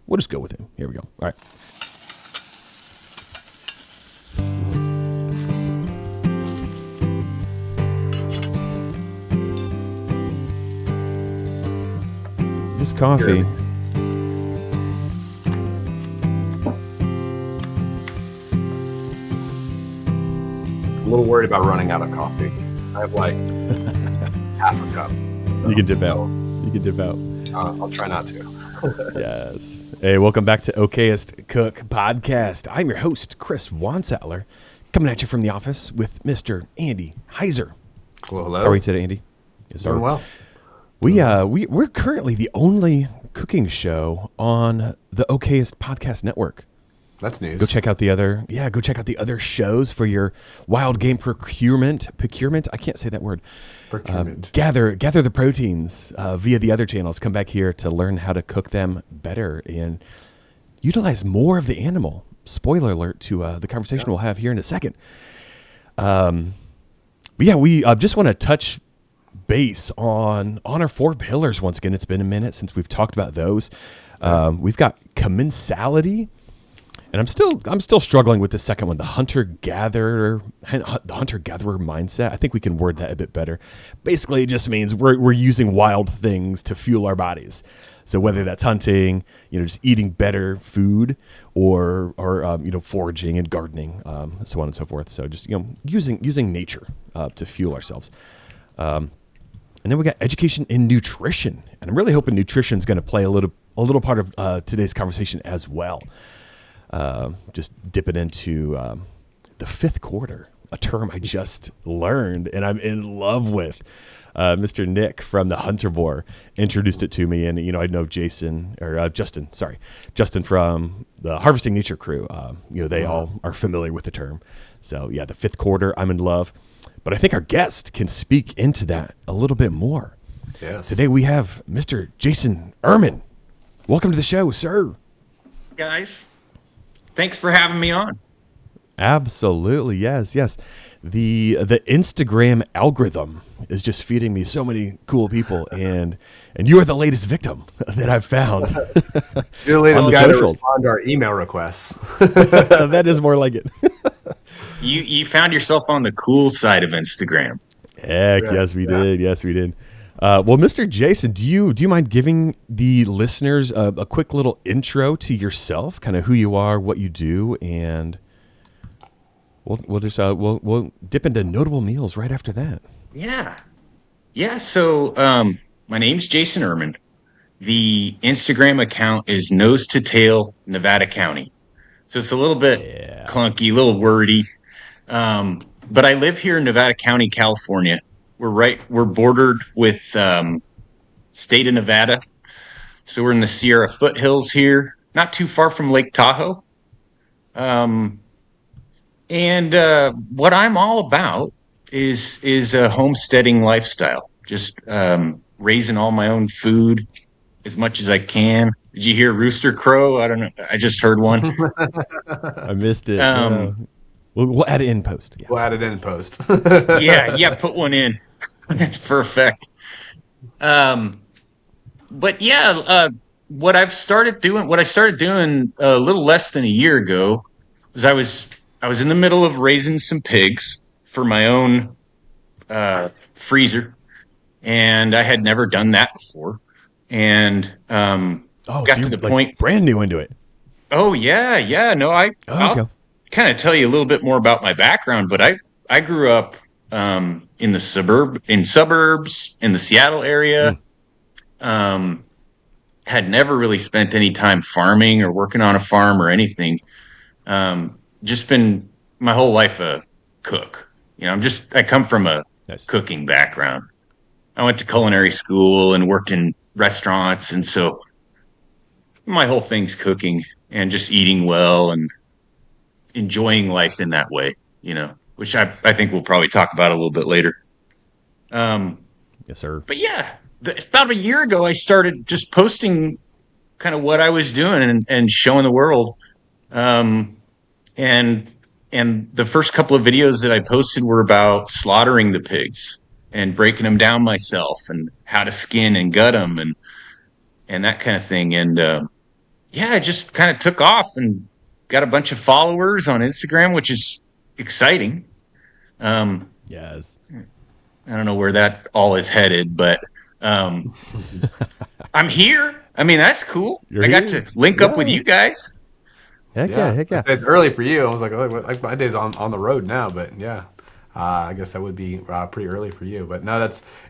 We'll just go with him. Here we go. All right. This coffee. I'm a little worried about running out of coffee. I have like half a cup. So, you can dip out. You can dip out. I'll try not to. Yes. Hey, welcome back to Okayest Cook Podcast. I'm your host, Chris Whonsetler, coming at you from the office with Mr. Andy Heiser. Well, hello. How are you today, Andy? Yes, sir. Doing well. We're currently the only cooking show on the Okayest Podcast Network. That's news. Go check out the other shows for your wild game procurement. I can't say that word. Procurement. Gather the proteins via the other channels. Come back here to learn how to cook them better and utilize more of the animal. Spoiler alert to the conversation we'll have here in a second. We just want to touch base on our four pillars once again. It's been a minute since we've talked about those. We've got commensality. And I'm still struggling with the second one, the hunter-gatherer mindset. I think we can word that a bit better. Basically, it just means we're using wild things to fuel our bodies. So whether that's hunting, just eating better food, or foraging and gardening, so on and so forth. So just using nature to fuel ourselves. And then we got education in nutrition, and I'm really hoping nutrition is going to play a little part of today's conversation as well. Just dipping into the fifth quarter, a term I just learned and I'm in love with. Mr. Nick from the Hunter Boar introduced it to me, and I know Justin from the Harvesting Nature crew. They all are familiar with the term. So yeah, the fifth quarter, I'm in love. But I think our guest can speak into that a little bit more. Yes. Today we have Mr. Jason Erman. Welcome to the show, sir. Guys. Thanks for having me on. Absolutely. Yes. The Instagram algorithm is just feeding me so many cool people, and you are the latest victim that I've found. You're the latest guy to respond to our email requests. That is more like it. You found yourself on the cool side of Instagram. Heck, yeah, yes, we did. Yes, we did. Well, Mr. Jason, do you mind giving the listeners a quick little intro to yourself, kind of who you are, what you do, and we'll just we'll dip into notable meals right after that. Yeah. So my name's Jason Erman. The Instagram account is Nose to Tail Nevada County, so it's a little bit clunky, a little wordy, but I live here in Nevada County, California. We're bordered with state of Nevada. So we're in the Sierra foothills here, not too far from Lake Tahoe. And what I'm all about is a homesteading lifestyle. Just raising all my own food as much as I can. Did you hear rooster crow? I don't know. I just heard one. I missed it. We'll add it in post. Yeah. We'll add it in post. Yeah, put one in. Perfect. But yeah, what I started doing a little less than a year ago was I was in the middle of raising some pigs for my own freezer, and I had never done that before, and got to the point brand new into it. Oh yeah. No, I'll kind of tell you a little bit more about my background, but I grew up in the suburbs in the Seattle area. Had never really spent any time farming or working on a farm or anything. Just been my whole life a cook. I come from a cooking background. I went to culinary school and worked in restaurants, and so my whole thing's cooking and just eating well and enjoying life in that way, which I think we'll probably talk about a little bit later. Yes, sir. But yeah, about a year ago, I started just posting kind of what I was doing and showing the world. And the first couple of videos that I posted were about slaughtering the pigs and breaking them down myself and how to skin and gut them and that kind of thing. And yeah, it just kind of took off and got a bunch of followers on Instagram, which is exciting. Yes. I don't know where that all is headed, but I'm here. I mean, that's cool. I got to link up with you guys. Heck yeah. It's early for you. I was like, my day's on the road now, but yeah. I guess that would be pretty early for you, but no,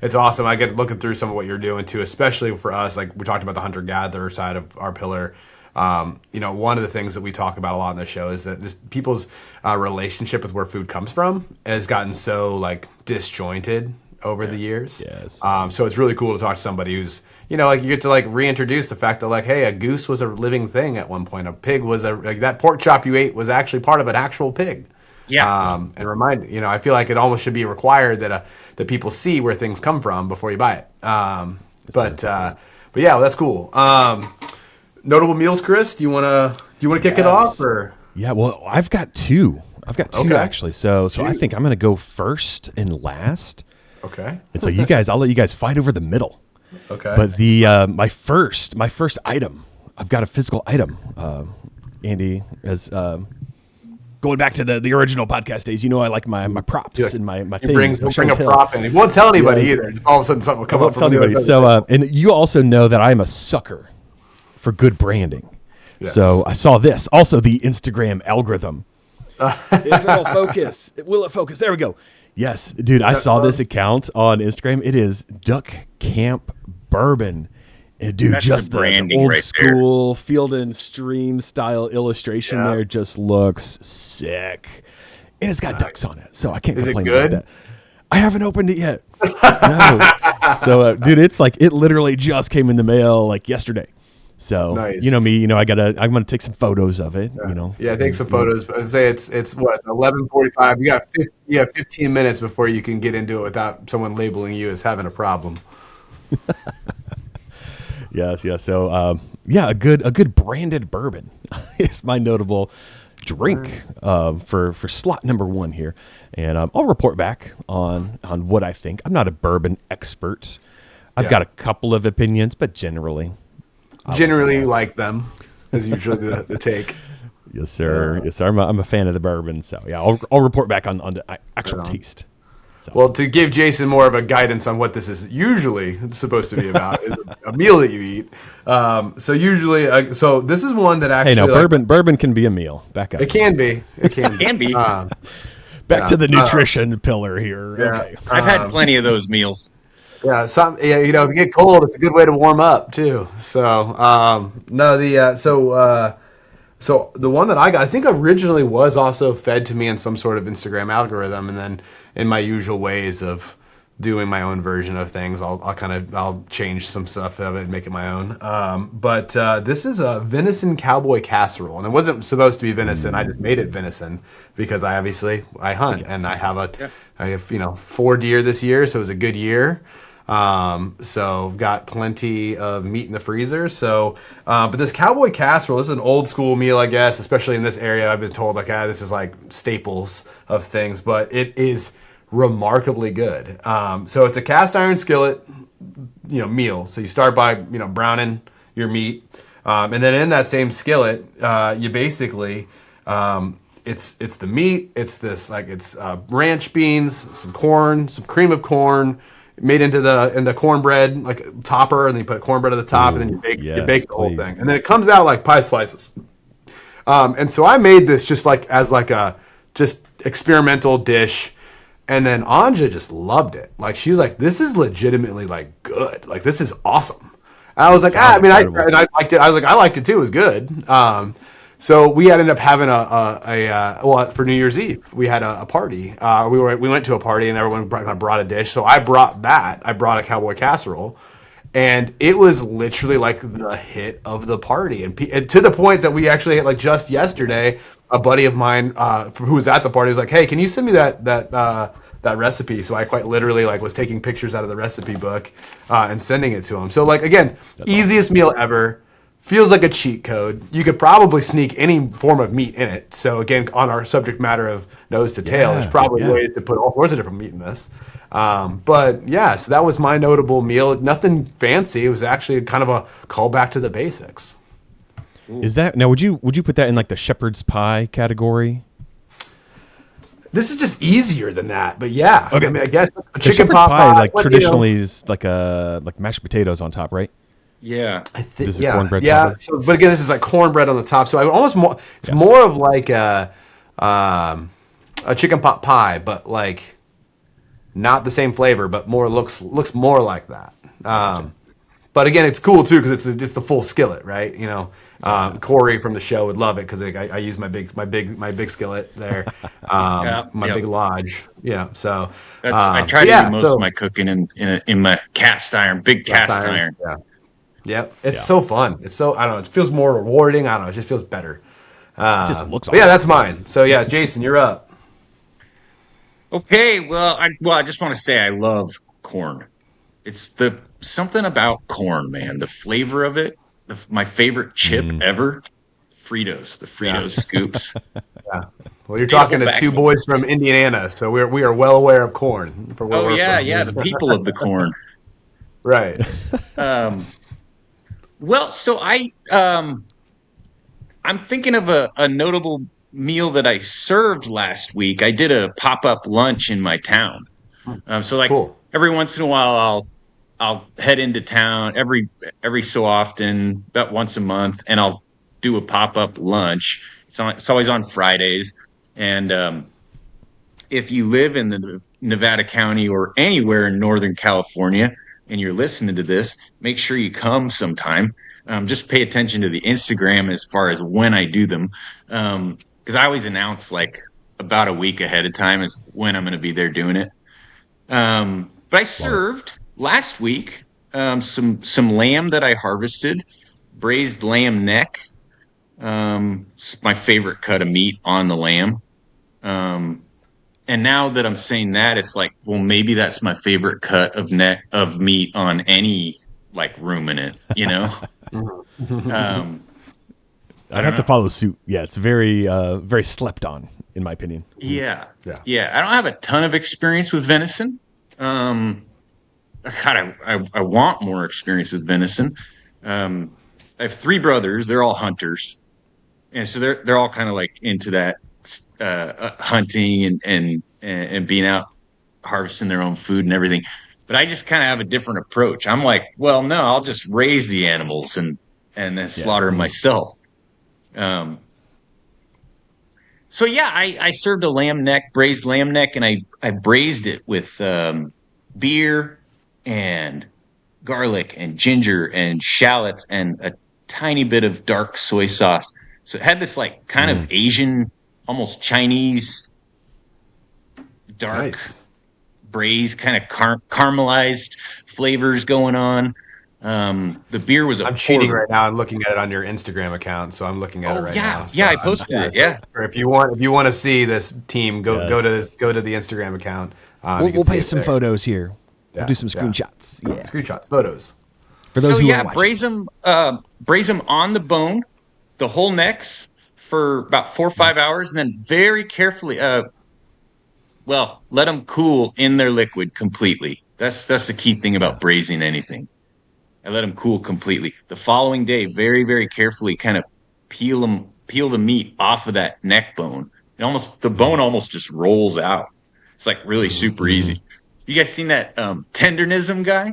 it's awesome. I get looking through some of what you're doing too, especially for us. Like we talked about the hunter-gatherer side of our pillar. One of the things that we talk about a lot on the show is that just people's relationship with where food comes from has gotten so like disjointed over the years. Yes. So it's really cool to talk to somebody who's, like you get to like reintroduce the fact that like, hey, a goose was a living thing at one point. A pig was like that pork chop you ate was actually part of an actual pig. Yeah. And I feel like it almost should be required that people see where things come from before you buy it. But yeah, well, that's cool. Notable meals, Chris. Do you want to kick it off or? Yeah, well, I've got two actually. So I think I'm going to go first and last. Okay. And so I'll let you guys fight over the middle. Okay. But my first item, I've got a physical item. Andy, as going back to the original podcast days, I like my props and my things. We'll bring a prop in. He won't tell anybody either. Just all of a sudden something will come up. Tell anybody. So, and you also know that I'm a sucker for good branding. Yes. So I saw this. Also, the Instagram algorithm. If it'll focus, will it focus? There we go. Yes, dude, I saw this account on Instagram. It is Duck Camp Bourbon. And dude, That's just the the branding old right school Field and Stream style illustration there just looks sick. And it's got ducks on it, so I can't complain about that. I haven't opened it yet. No. So, dude, it's like it literally just came in the mail like yesterday. So nice. You know me, I'm gonna take some photos of it. Yeah, take some photos. But I say it's what 11:45. You got 15 minutes before you can get into it without someone labeling you as having a problem. Yes. So a good branded bourbon is my notable drink for slot number one here, and I'll report back on what I think. I'm not a bourbon expert. I've got a couple of opinions, but generally. You like them, is usually the take. Yes, sir. Yes, sir. I'm a fan of the bourbon, so yeah, I'll report back on the actual taste. So. Well, to give Jason more of a guidance on what this is usually supposed to be about, is a meal that you eat. So usually, so this is one that actually. Hey, now bourbon can be a meal. Back up. It can be. Back to the nutrition pillar here. Yeah. Okay. I've had plenty of those meals. Yeah, if you get cold, it's a good way to warm up too. So, so the one that I got, I think originally was also fed to me in some sort of Instagram algorithm, and then in my usual ways of doing my own version of things, I'll change some stuff of it and make it my own. But this is a venison cowboy casserole, and it wasn't supposed to be venison. I just made it venison because I hunt, and I have 4 deer this year, so it was a good year. So I've got plenty of meat in the freezer. So, but this cowboy casserole, this is an old school meal, I guess, especially in this area. I've been told this is like staples of things, but it is remarkably good. So it's a cast iron skillet, meal. So you start by, browning your meat. And then in that same skillet, you basically, it's the meat. It's this, it's ranch beans, some corn, some cream of corn, made into the cornbread like topper, and then you put cornbread at the top, and then you bake the whole thing, and then it comes out like pie slices. And so I made this just as a just experimental dish, and then Anja just loved it. Like she was like, "This is legitimately like good. Like this is awesome." And I was like, I liked it. I was like, I liked it too. It was good. So we ended up having for New Year's Eve, we had a party. We went to a party and everyone brought a dish. So I brought a cowboy casserole, and it was literally like the hit of the party. And to the point that we actually had just yesterday, a buddy of mine who was at the party was like, "Hey, can you send me that recipe?" So I quite literally was taking pictures out of the recipe book and sending it to him. So again, that's easiest meal ever. Feels like a cheat code. You could probably sneak any form of meat in it. So again, on our subject matter of nose to tail, there's probably ways to put all sorts of different meat in this. But yeah, so that was my notable meal. Nothing fancy. It was actually kind of a callback to the basics. Is that now? Would you put that in like the shepherd's pie category? This is just easier than that, but yeah. Okay. I mean, I guess a The chicken shepherd's pot pie, like but, traditionally, is like mashed potatoes on top, right? Yeah. I think This is cornbread Yeah. topper? So, but again, this is like cornbread on the top. So I almost more. It's more of like a chicken pot pie, but like not the same flavor, but more looks more like that. But again, it's cool too because it's the full skillet, right? You know, Corey from the show would love it because I use my big skillet there, big lodge. Yeah, so I try to do most of my cooking in my cast iron, cast iron. Yeah, yep. It's so fun. It's so I don't know. It feels more rewarding. I don't know. It just feels better. It just looks. But yeah, that's mine. So yeah, Jason, you're up. Okay, well, I just want to say I love corn. It's something about corn, man. The flavor of it. My favorite chip ever, Fritos. The Fritos scoops. Yeah. Well, you're talking to two boys from Indiana, so we are well aware of corn. The people of the corn. Right. Well, so I'm thinking of a notable meal that I served last week. I did a pop-up lunch in my town. Cool. Every once in a while I'll head into town every so often, about once a month, and I'll do a pop-up lunch. It's always on Fridays. And if you live in the Nevada County or anywhere in Northern California and you're listening to this, make sure you come sometime. Just pay attention to the Instagram as far as when I do them. Because I always announce like about a week ahead of time is when I'm going to be there doing it. But I served last week some lamb that I harvested, braised lamb neck. It's my favorite cut of meat on the lamb. And now that I'm saying that, it's like, well, maybe that's my favorite cut of meat on any like ruminant, you know? I'd have to follow suit. Yeah, it's very very slept on, in my opinion. Yeah. I don't have a ton of experience with venison. I want more experience with venison. I have three brothers. They're all hunters, and so they're all kind of like into that hunting and being out harvesting their own food and everything. But I just kind of have a different approach. I'm like, well, no, I'll just raise the animals and then slaughter them myself. So yeah, I served a braised lamb neck, and I braised it with beer and garlic and ginger and shallots and a tiny bit of dark soy sauce. So it had this like kind of Asian, almost Chinese, dark braise, kind of caramelized flavors going on. The beer was I'm cheating right now. I'm looking at it on your Instagram account, so I'm looking at it right now. So yeah, I posted it. Yeah. So if you want to see this team, go to the Instagram account. We'll paste some photos here. Yeah, we'll do some screenshots. Yeah, screenshots, photos. For those who are watching. braise them on the bone, the whole necks for about 4 or 5 hours, and then very carefully, let them cool in their liquid completely. That's the key thing about braising anything. I let them cool completely. The following day, very, very carefully, kind of peel the meat off of that neck bone. The bone almost just rolls out. It's like really super easy. You guys seen that tendernism guy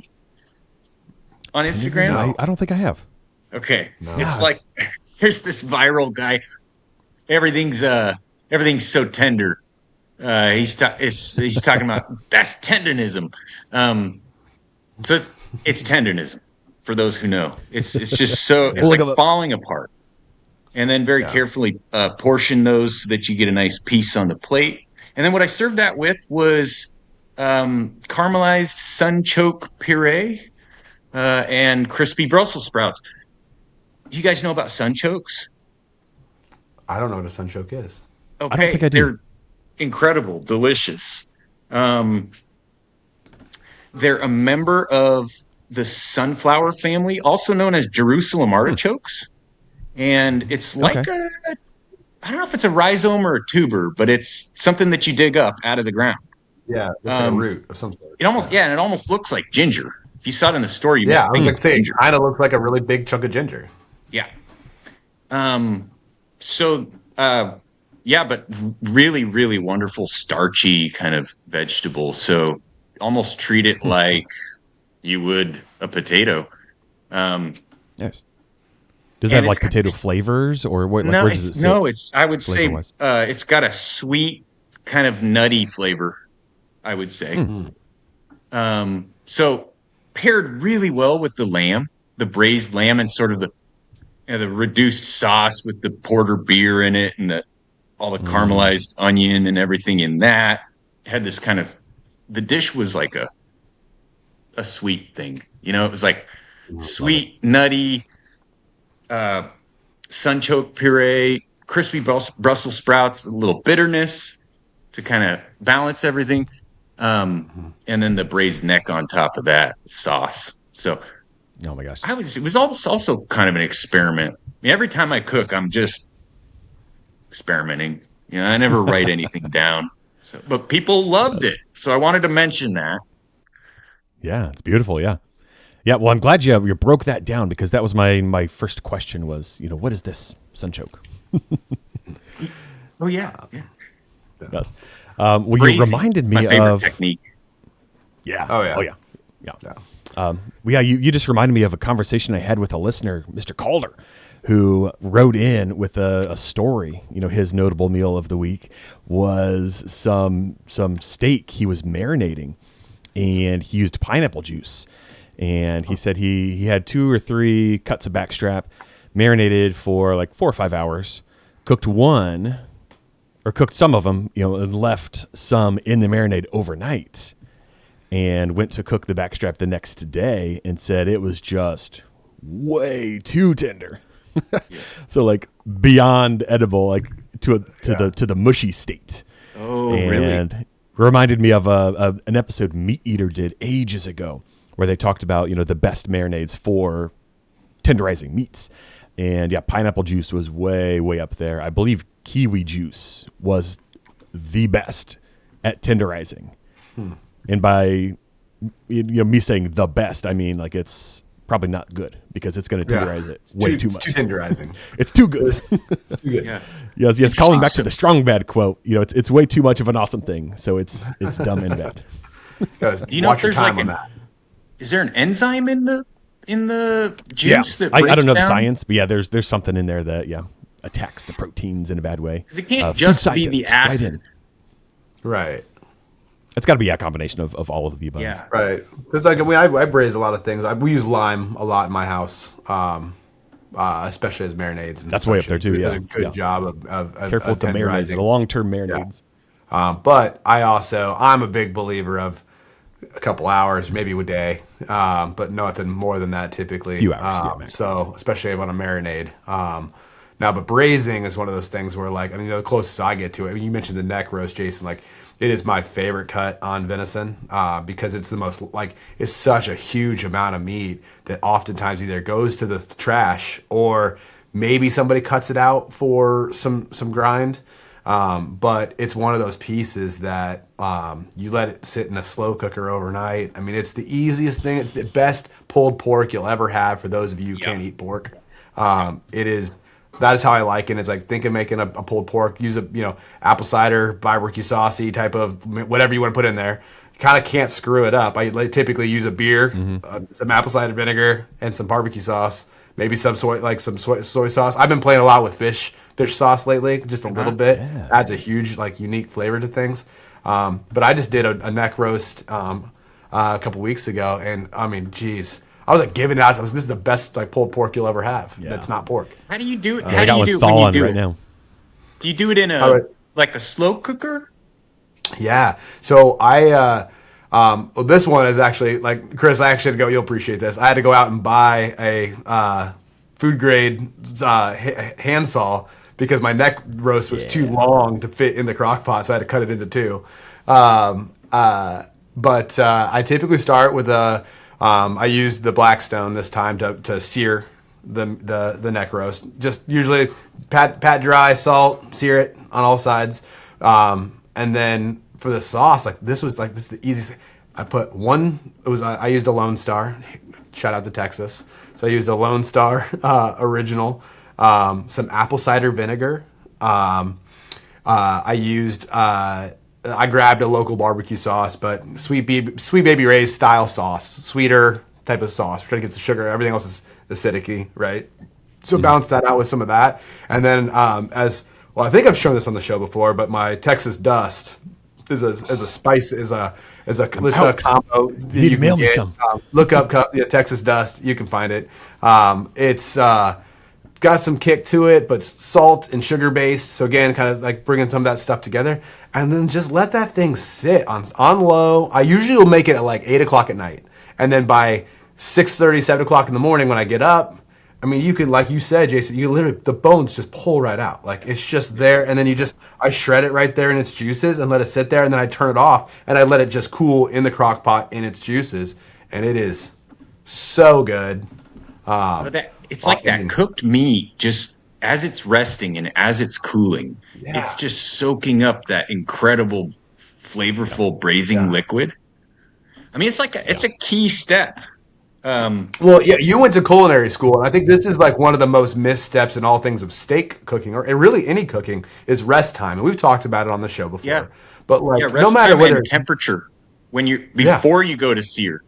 on Instagram? I don't think I have. Okay, it's like there's this viral guy. Everything's so tender. He's talking about that's tendernism. So it's tendernism. For those who know, it's just so it's like falling apart, and then very carefully portion those so that you get a nice piece on the plate. And then what I served that with was caramelized sunchoke puree and crispy Brussels sprouts. Do you guys know about sunchokes? I don't know what a sunchoke is. Okay, I don't think I do. They're incredible, delicious. They're a member of the sunflower family, also known as Jerusalem artichokes. And it's like I don't know if it's a rhizome or a tuber, but it's something that you dig up out of the ground. Yeah, it's like a root of some sort. It almost looks like ginger. If you saw it in the store, I was going to say, it kind of looks like a really big chunk of ginger. Yeah. So, yeah, but really, really wonderful starchy kind of vegetable. So almost treat it like you would a potato. Um, Yes. Does it and have it's like got potato this, flavors or what? Like no, where does it it's sit no, it's I would flavor say wise? it's got a sweet kind of nutty flavor, I would say. So paired really well with the lamb, the braised lamb, and sort of the reduced sauce with the porter beer in it, and all the caramelized onion and everything in that. Had this kind of the dish was like a sweet thing, it was like Love it. sweet, nutty, uh, sunchoke puree, crispy Brussels sprouts, with a little bitterness to kind of balance everything. And then the braised neck on top of that sauce. So Oh my gosh. it was also kind of an experiment. I mean, every time I cook, I'm just experimenting. I never write anything down. So, but people loved it. So I wanted to mention that. Yeah, it's beautiful. Yeah. Yeah. Well, I'm glad you broke that down because that was my first question was, what is this sunchoke? Oh yeah. Yeah. Yes. Well, you Braising. reminded My me favorite of. technique. Yeah. Oh, yeah. Oh yeah. Yeah. Well, yeah. You just reminded me of a conversation I had with a listener, Mr. Calder, who wrote in with a story. His notable meal of the week was some steak he was marinating, and he used pineapple juice. And he said he had 2 or 3 cuts of backstrap, marinated for like 4 or 5 hours, cooked some of them, and left some in the marinade overnight, and went to cook the backstrap the next day, and said it was just way too tender. So like beyond edible, like to the mushy state. Oh, And really? reminded me of an episode Meat Eater did ages ago, where they talked about the best marinades for tenderizing meats, and yeah, pineapple juice was way up there. I believe kiwi juice was the best at tenderizing, and by me saying the best, I mean like it's probably not good because it's going to tenderize it way too It's much. too tenderizing. It's too good. It's too good. Yeah. Yes. Calling back to awesome. the strong bad quote, it's way too much of an awesome thing, so it's dumb and bad. Guys, Do you know watch if your there's time like on an that. is there an enzyme in the Yeah, juice that I breaks don't know the down? science, but yeah, there's something in there that attacks the proteins in a bad way. Because it can't Food just be the scientists, right acid. in. Right. It's got to be a combination of all of the above. Yeah. Right. Because I braise a lot of things. We use lime a lot in my house, especially as marinades. And That's way up there, too, It yeah. does a good Yeah. job of Careful with the marinades, tenderizing. the long-term marinades. But I'm a big believer of a couple hours, maybe a day, but nothing more than that typically. Few hours, yeah, max. So especially on a marinade. Now, but braising is one of those things where, like, the closest I get to it. You mentioned the neck roast, Jason. Like, it is my favorite cut on venison because it's the most it's such a huge amount of meat that oftentimes either goes to the trash or maybe somebody cuts it out for some grind. But it's one of those pieces that you let it sit in a slow cooker overnight. I mean, it's the easiest thing. It's the best pulled pork you'll ever have for those of you who can't eat pork. It is. That is how I like it. It's like, think of making a pulled pork. Use apple cider, barbecue saucy type of whatever you want to put in there. You kind of can't screw it up. I typically use a beer, some apple cider vinegar, and some barbecue sauce. Maybe some soy sauce. I've been playing a lot with fish sauce lately, just a little bit. Yeah. Adds a huge unique flavor to things. But I just did a neck roast a couple weeks ago, and I mean, geez, I was giving it out. This is the best pulled pork you'll ever have. Yeah. That's not pork. How do you do it? I How got do you one do it when you thawing do right it? now. Do you do it in All right. a slow cooker? Yeah. So this one is actually Chris. I actually had to go. You'll appreciate this. I had to go out and buy a food grade handsaw because my neck roast was too long to fit in the crock pot, so I had to cut it into 2. But I typically start with I used the Blackstone this time to sear the neck roast. Just usually pat dry, salt, sear it on all sides, and then for the sauce, this is the easiest thing. I used a Lone Star. Shout out to Texas. So I used a Lone Star original. some apple cider vinegar. I grabbed a local barbecue sauce, but Sweet Baby Ray's style sauce, sweeter type of sauce. We're trying to get the sugar. Everything else is acidic-y, right? So balance that out with some of that. And then I think I've shown this on the show before, but my Texas Dust is a spice, is a combo. You need to mail me some. Look up Texas Dust. You can find it. It's got some kick to it, but salt and sugar based. So again, kind of like bringing some of that stuff together, and then just let that thing sit on low. I usually will make it at like 8 o'clock at night, and then by 6:30, 7 o'clock in the morning when I get up, I mean, you can, like you said, Jason, you literally, the bones just pull right out. Like it's just there, and then I shred it right there in its juices and let it sit there, and then I turn it off and I let it just cool in the crock pot in its juices, and it is so good. It's like that cooked meat, just as it's resting and as it's cooling, it's just soaking up that incredible, flavorful braising liquid. I mean, it's a key step. Well, yeah, you went to culinary school, and I think this is like one of the most missteps in all things of steak cooking, or really any cooking, is rest time. And we've talked about it on the show before. Yeah. But like, rest no matter time whether and temperature, before you go to sear,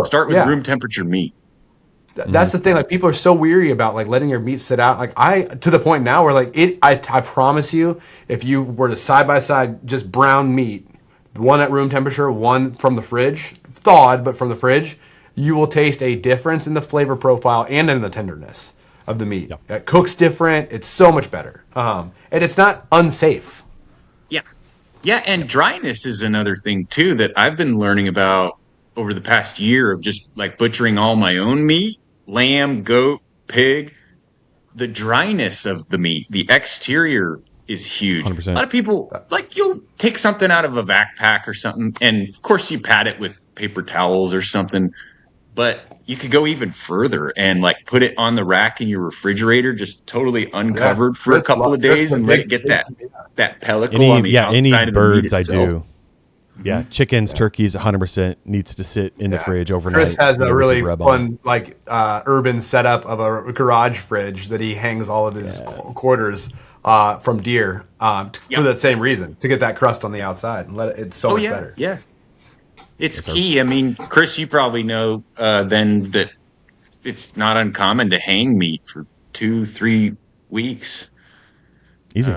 start with room temperature meat. That's the thing. Like people are so weary about like letting your meat sit out. Like to the point now where like I promise you, if you were to side by side just brown meat, one at room temperature, one from the fridge, thawed but from the fridge, you will taste a difference in the flavor profile and in the tenderness of the meat. Yep. It cooks different. It's so much better, and it's not unsafe. Yeah, and dryness is another thing too that I've been learning about over the past year of just like butchering all my own meat. Lamb, goat, pig, the dryness of the meat, the exterior is huge. 100%. A lot of people, like you'll take something out of a vac pack or something, and of course you pat it with paper towels or something, but you could go even further and like put it on the rack in your refrigerator, just totally uncovered for a couple of days and let it get that pellicle on the outside of the meat itself. I do. Yeah, chickens, turkeys, 100% needs to sit in the fridge overnight. Chris has a really fun, like, urban setup of a garage fridge that he hangs all of his quarters from deer for that same reason, to get that crust on the outside and let it. It's so much better. Yeah, it's key. I mean, Chris, you probably know then that it's not uncommon to hang meat for 2-3 weeks. Easy,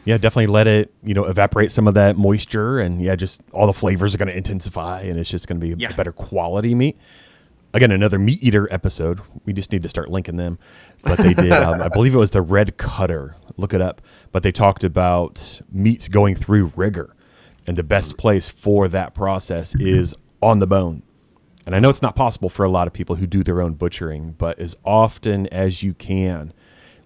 Yeah, definitely let it, evaporate some of that moisture, and just all the flavors are going to intensify, and it's just going to be a better quality meat. Again, another Meat Eater episode. We just need to start linking them. But they did, I believe it was the Red Cutter. Look it up. But they talked about meats going through rigor, and the best place for that process is on the bone. And I know it's not possible for a lot of people who do their own butchering, but as often as you can,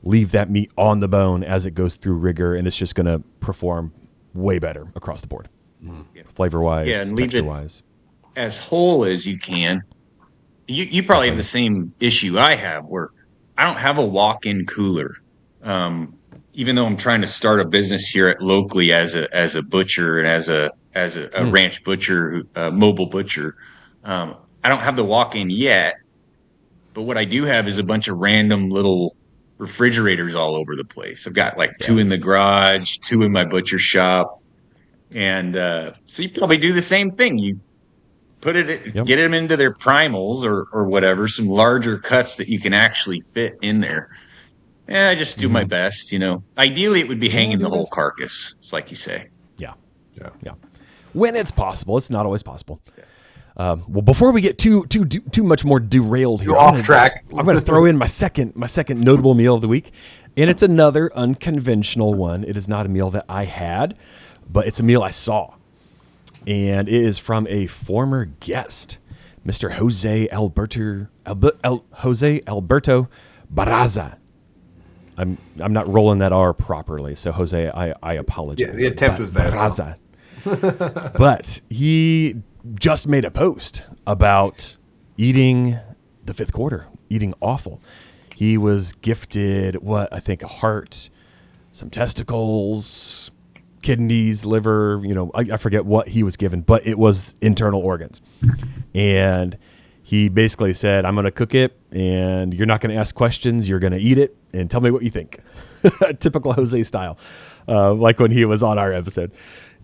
leave that meat on the bone as it goes through rigor, and it's just going to perform way better across the board, flavor-wise, and leave texture-wise. It as whole as you can. You probably have the same issue I have, where I don't have a walk-in cooler. Even though I'm trying to start a business here locally as a butcher and as a ranch butcher, mobile butcher, I don't have the walk-in yet. But what I do have is a bunch of random little refrigerators all over the place. I've got like 2 in the garage, 2 in my butcher shop, and so you probably do the same thing. You put it, get them into their primals or whatever, some larger cuts that you can actually fit in there. I just do my best, Ideally, it would be hanging the whole carcass, it's like you say. Yeah. When it's possible, it's not always possible. Well, before we get too much more derailed here, off track. I'm going to throw in my second notable meal of the week, and it's another unconventional one. It is not a meal that I had, but it's a meal I saw, and it is from a former guest, Mr. Jose Alberto Barraza. I'm not rolling that R properly, so Jose, I apologize. Yeah, the attempt was there. Barraza. But he just made a post about eating the 5th quarter, eating awful. He was gifted a heart, some testicles, kidneys, liver, I forget what he was given, but it was internal organs. And he basically said, I'm going to cook it and you're not going to ask questions. You're going to eat it and tell me what you think. Typical Jose style, like when he was on our episode.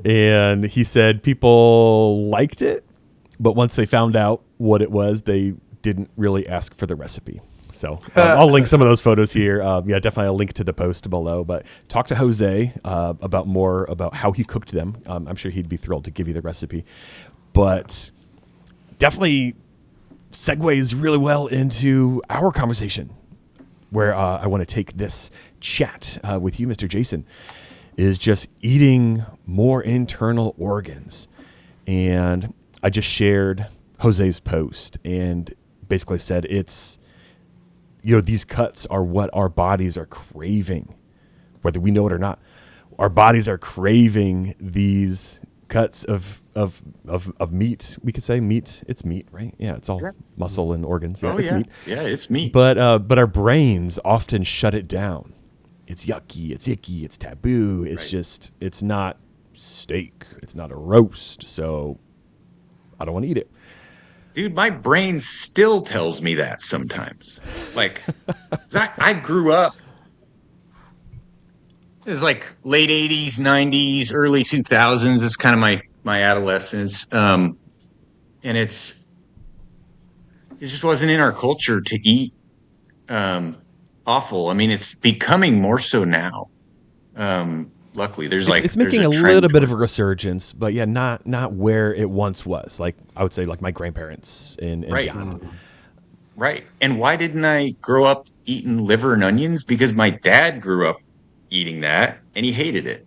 And he said people liked it, but once they found out what it was, they didn't really ask for the recipe. So I'll link some of those photos here. Definitely I'll link to the post below. But talk to Jose about more about how he cooked them. I'm sure he'd be thrilled to give you the recipe. But definitely segues really well into our conversation, where I want to take this chat with you, Mr. Jason, is just eating more internal organs. And I just shared Jose's post and basically said it's, these cuts are what our bodies are craving, whether we know it or not. Our bodies are craving these cuts of meat. We could say meat. It's meat, right? Yeah, it's all muscle and organs. Yeah, it's meat. Yeah, it's meat. But our brains often shut it down. It's yucky. It's icky. It's taboo. It's just, it's not steak. It's not a roast. So I don't want to eat it. Dude, my brain still tells me that sometimes. Like, I grew up, it was like late 80s, 90s, early 2000s. That's kind of my adolescence. And it just wasn't in our culture to eat offal. I mean, it's becoming more so now. Luckily, it's making a little bit of a resurgence, but yeah, not where it once was. Like I would say, like my grandparents and beyond. Right. And why didn't I grow up eating liver and onions? Because my dad grew up eating that and he hated it.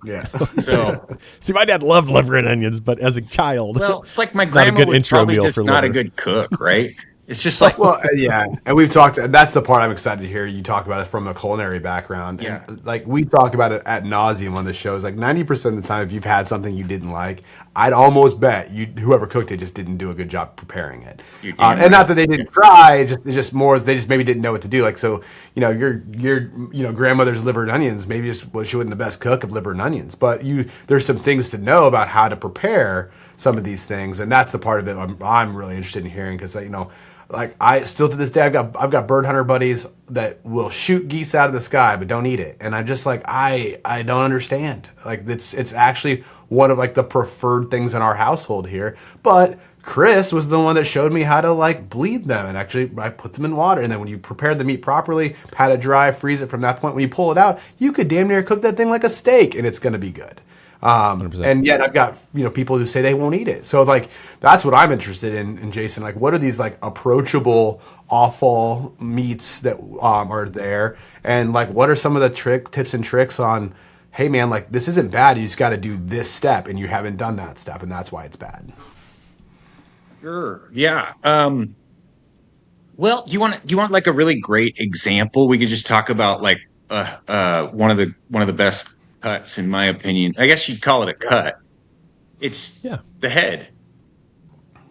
Yeah. So see, my dad loved liver and onions, but as a child, well, it's like my grandma was probably just not a good cook, right? It's just like, well, yeah, and we've talked. That's the part I'm excited to hear you talk about it from a culinary background. Yeah, and, like we talk about it at nauseum on the shows. Like 90% of the time, if you've had something you didn't like, I'd almost bet whoever cooked it just didn't do a good job preparing it. And not that they didn't try, it's just more they just maybe didn't know what to do. Like so, your grandmother's liver and onions maybe she wasn't the best cook of liver and onions, but there's some things to know about how to prepare some of these things, and that's the part of it I'm really interested in hearing because like I still to this day I've got bird hunter buddies that will shoot geese out of the sky but don't eat it, and I'm just like I don't understand. Like it's actually one of like the preferred things in our household here. But Chris was the one that showed me how to like bleed them, and actually I put them in water, and then when you prepare the meat properly, pat it dry, freeze it. From that point, when you pull it out, you could damn near cook that thing like a steak, and it's going to be good. And yet I've got people who say they won't eat it. So like that's what I'm interested in Jason. Like what are these like approachable offal meats that are there, and like what are some of the tips and tricks on, hey man, like this isn't bad, you just got to do this step and you haven't done that step and that's why it's bad. Sure. Yeah. Well, do you want like a really great example? We could just talk about like one of the best cuts, in my opinion. I guess you'd call it a cut. It's the head,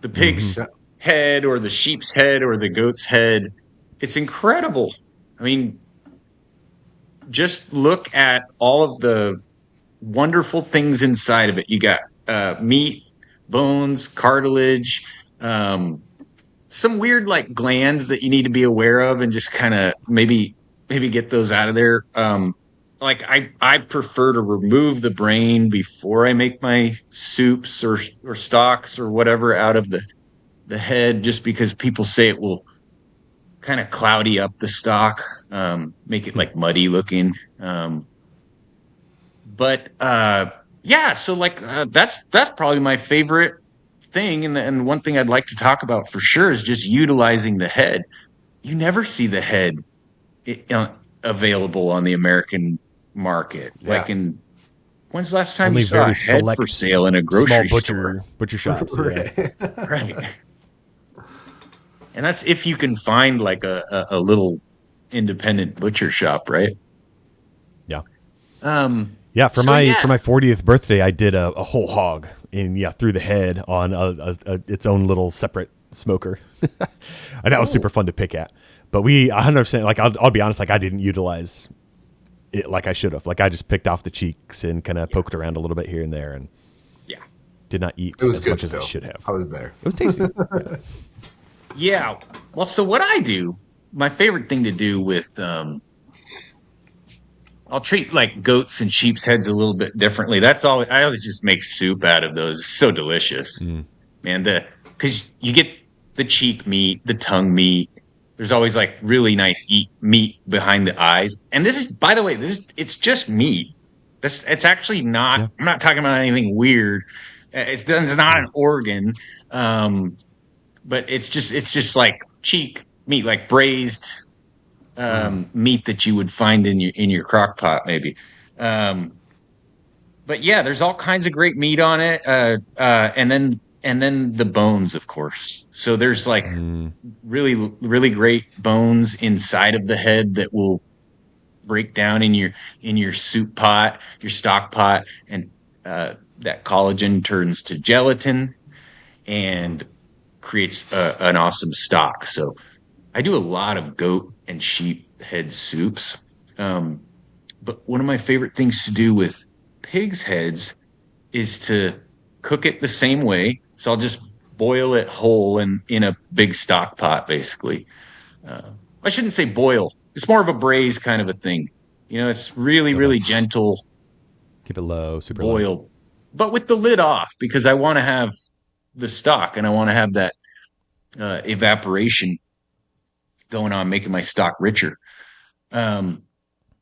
the pig's head, or the sheep's head, or the goat's head. It's incredible. I mean, just look at all of the wonderful things inside of it. You got meat, bones, cartilage, some weird like glands that you need to be aware of, and just kind of maybe get those out of there. Like I prefer to remove the brain before I make my soups or stocks or whatever out of the head, just because people say it will kind of cloudy up the stock, make it like muddy looking. So like that's probably my favorite thing, and one thing I'd like to talk about for sure is just utilizing the head. You never see the head available on the American market. Like when's the last time only you saw a head for sale in a grocery store? Butcher shops. Right. And that's if you can find like a little independent butcher shop, right? Yeah. For my 40th birthday, I did a whole hog and threw the head on its own little separate smoker. And that was super fun to pick at. But 100%, like I'll be honest, like I didn't utilize it like I should have. Like I just picked off the cheeks and kind of poked around a little bit here and there, and did not eat as much as I should have. I was there. It was tasty. Yeah. Well, so what I do, my favorite thing to do with, I'll treat like goats and sheep's heads a little bit differently. That's all. I always just make soup out of those. It's so delicious, man. Because you get the cheek meat, the tongue meat. There's always like really nice meat behind the eyes. And this is, by the way, it's just meat. It's actually not. Yeah. I'm not talking about anything weird. It's not an organ, but it's just like cheek meat, like braised meat that you would find in your crock pot, maybe. But yeah, there's all kinds of great meat on it, and then the bones, of course. So there's like really really great bones inside of the head that will break down in your soup pot, your stock pot, and that collagen turns to gelatin and creates an awesome stock. So I do a lot of goat and sheep head soups. But one of my favorite things to do with pig's heads is to cook it the same way. So I'll just boil it whole in a big stock pot, basically. I shouldn't say boil. It's more of a braise kind of a thing. It's really, really gentle Keep it low, super low. boil, but with the lid off, because I want to have the stock and I want to have that evaporation going on, making my stock richer. And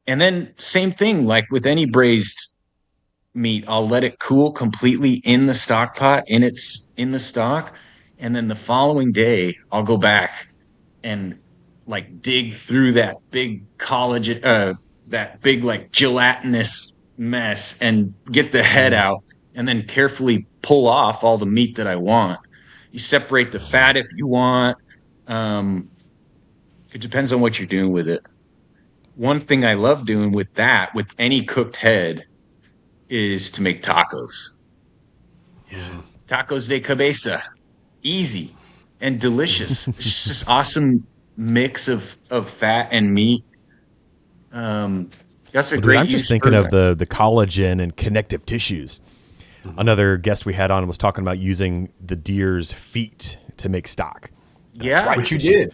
then same thing, like with any braised meat, I'll let it cool completely in the stock pot, in the stock. And then the following day I'll go back and like dig through that big collagen, that big like gelatinous mess and get the head out and then carefully pull off all the meat that I want. You separate the fat if you want. It depends on what you're doing with it. One thing I love doing with any cooked head, is to make tacos. Yes. Tacos de cabeza. Easy and delicious. It's just this awesome mix of fat and meat. That's a great I'm just thinking of the collagen and connective tissues. Another guest we had on was talking about using the deer's feet to make stock. Yeah. Right, which you did.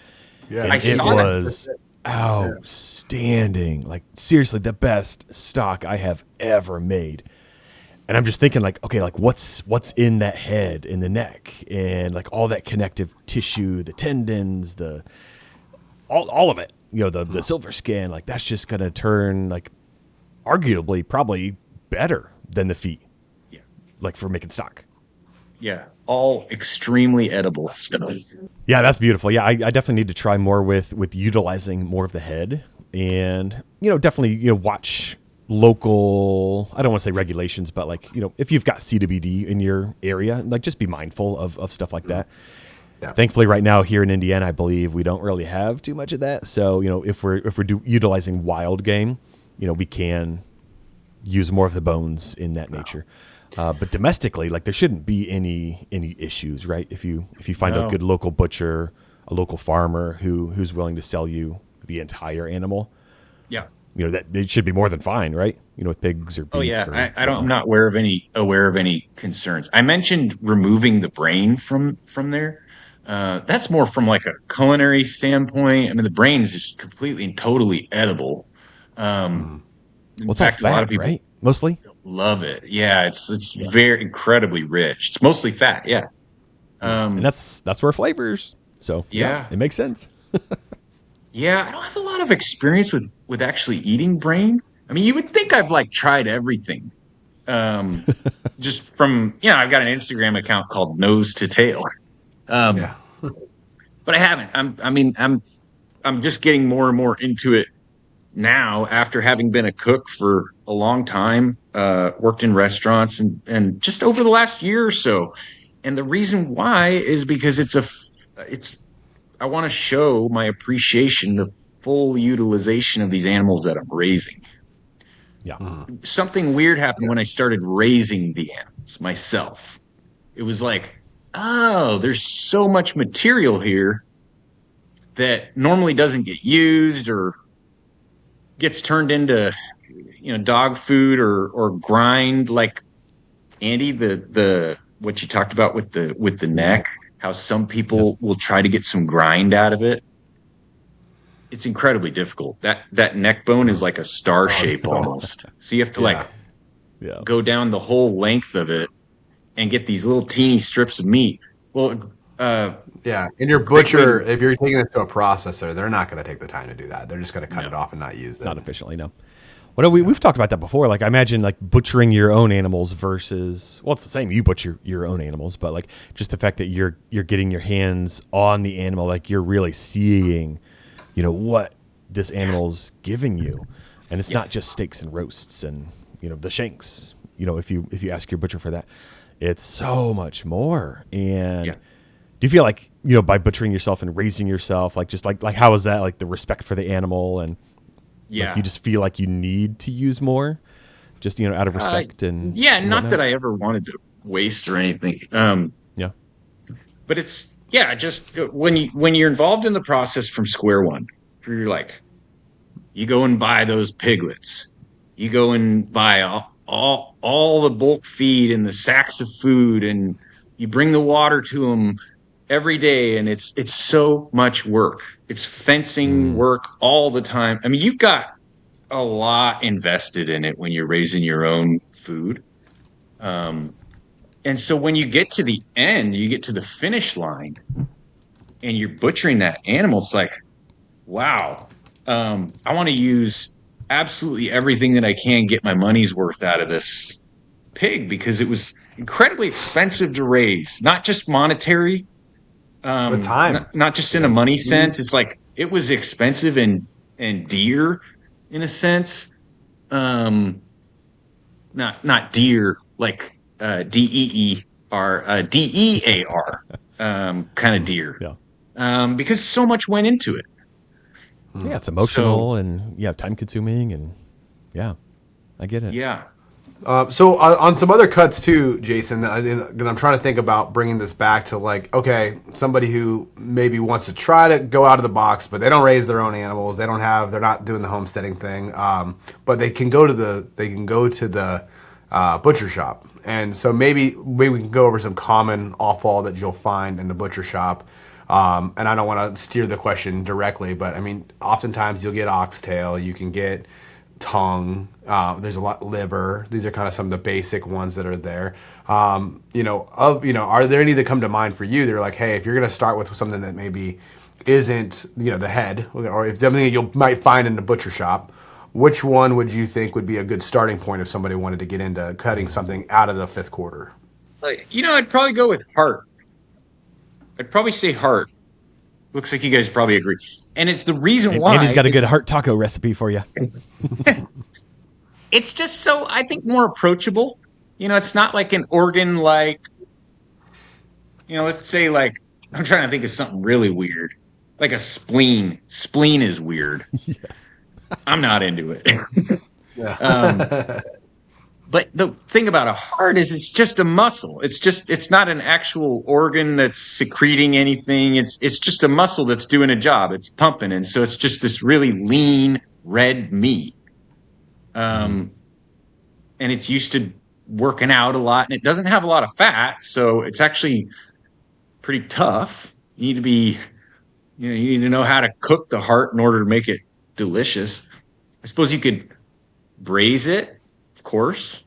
Yeah, and it was outstanding. Like seriously, the best stock I have ever made. And I'm just thinking like, okay, like what's in that head, in the neck, and like all that connective tissue, the tendons, all of it. The silver skin, like that's just gonna turn like arguably probably better than the feet. Yeah. Like for making stock. Yeah. All extremely edible stuff. Yeah, that's beautiful. Yeah, I definitely need to try more with utilizing more of the head, and definitely watch local, I don't want to say regulations, but like if you've got CWD in your area, like just be mindful of stuff like that. Yeah. Thankfully, right now here in Indiana, I believe we don't really have too much of that. So if we're utilizing wild game, we can use more of the bones in that nature. But domestically, like there shouldn't be any issues, right? If you find a good local butcher, a local farmer who's willing to sell you the entire animal, yeah, that it should be more than fine, right? With pigs or beef. Oh yeah, I'm not aware of any concerns. I mentioned removing the brain from there. That's more from like a culinary standpoint. I mean, the brain is just completely and totally edible. In fact, fat, a lot of people, right? Mostly love it. Yeah, it's very incredibly rich. It's mostly fat. Yeah, and that's where flavors. So yeah, it makes sense. Yeah, I don't have a lot of experience with actually eating brain. I mean, you would think I've like tried everything. Just from I've got an Instagram account called Nose to Tail. But I haven't. I'm just getting more and more into it now after having been a cook for a long time, worked in restaurants and just over the last year or so. And the reason why is because I want to show my appreciation, the full utilization of these animals that I'm raising. Yeah. Something weird happened when I started raising the animals myself. It was like, oh, there's so much material here that normally doesn't get used or gets turned into, dog food or grind, like Andy, the what you talked about with the neck. how some people will try to get some grind out of it. It's incredibly difficult. That neck bone is like a star shape almost. So you have to like go down the whole length of it and get these little teeny strips of meat. Well, yeah, and your butcher, if you're taking it to a processor, they're not going to take the time to do that. They're just going to cut it off and not use it. Not efficiently, no. Well, we've talked about that before. Like, I imagine like butchering your own animals versus, well, it's the same. You butcher your own animals, but like just the fact that you're getting your hands on the animal, like you're really seeing, what this animal's giving you, and it's not just steaks and roasts and the shanks. If you ask your butcher for that, it's so much more. And do you feel like by butchering yourself and raising yourself, like just like how is that, like the respect for the animal, and like you just feel like you need to use more, just out of respect and not that I ever wanted to waste or anything. But it's just when you're involved in the process from square one, you're like, you go and buy those piglets, you go and buy all the bulk feed and the sacks of food, and you bring the water to them every day, and it's so much work. It's fencing work all the time. I mean, you've got a lot invested in it when you're raising your own food. And so when you get to the end, you get to the finish line and you're butchering that animal, it's like, wow, I want to use absolutely everything that I can get my money's worth out of this pig, because it was incredibly expensive to raise, not just monetary, the time, not just in a money sense. It's like it was expensive and dear in a sense. Not deer like DEER, DEAR, kind of deer. Because so much went into it. Yeah, it's emotional and time consuming, and I get it. Yeah. So on some other cuts too, Jason, that I'm trying to think about bringing this back to, like, okay, somebody who maybe wants to try to go out of the box, but they don't raise their own animals. They're not doing the homesteading thing. But they can go to the butcher shop. And so maybe we can go over some common offal that you'll find in the butcher shop. And I don't want to steer the question directly, but I mean, oftentimes you'll get oxtail, you can get tongue, there's a lot liver. These are kind of some of the basic ones that are there. Are there any that come to mind for you? They're like, hey, if you're going to start with something that maybe isn't, the head, or if something that you might find in the butcher shop, which one would you think would be a good starting point if somebody wanted to get into cutting something out of the fifth quarter? I'd probably go with heart. I'd probably say heart. Looks like you guys probably agree. And it's the reason why. Andy's got a good heart taco recipe for you. It's just so, I think, more approachable. It's not like an organ like, let's say, like, I'm trying to think of something really weird. Like a spleen. Spleen is weird. Yes. I'm not into it. But the thing about a heart is it's just a muscle. It's not an actual organ that's secreting anything. It's just a muscle that's doing a job. It's pumping. And so it's just this really lean red meat. And it's used to working out a lot, and it doesn't have a lot of fat. So it's actually pretty tough. You need to know how to cook the heart in order to make it delicious. I suppose you could braise it. Course.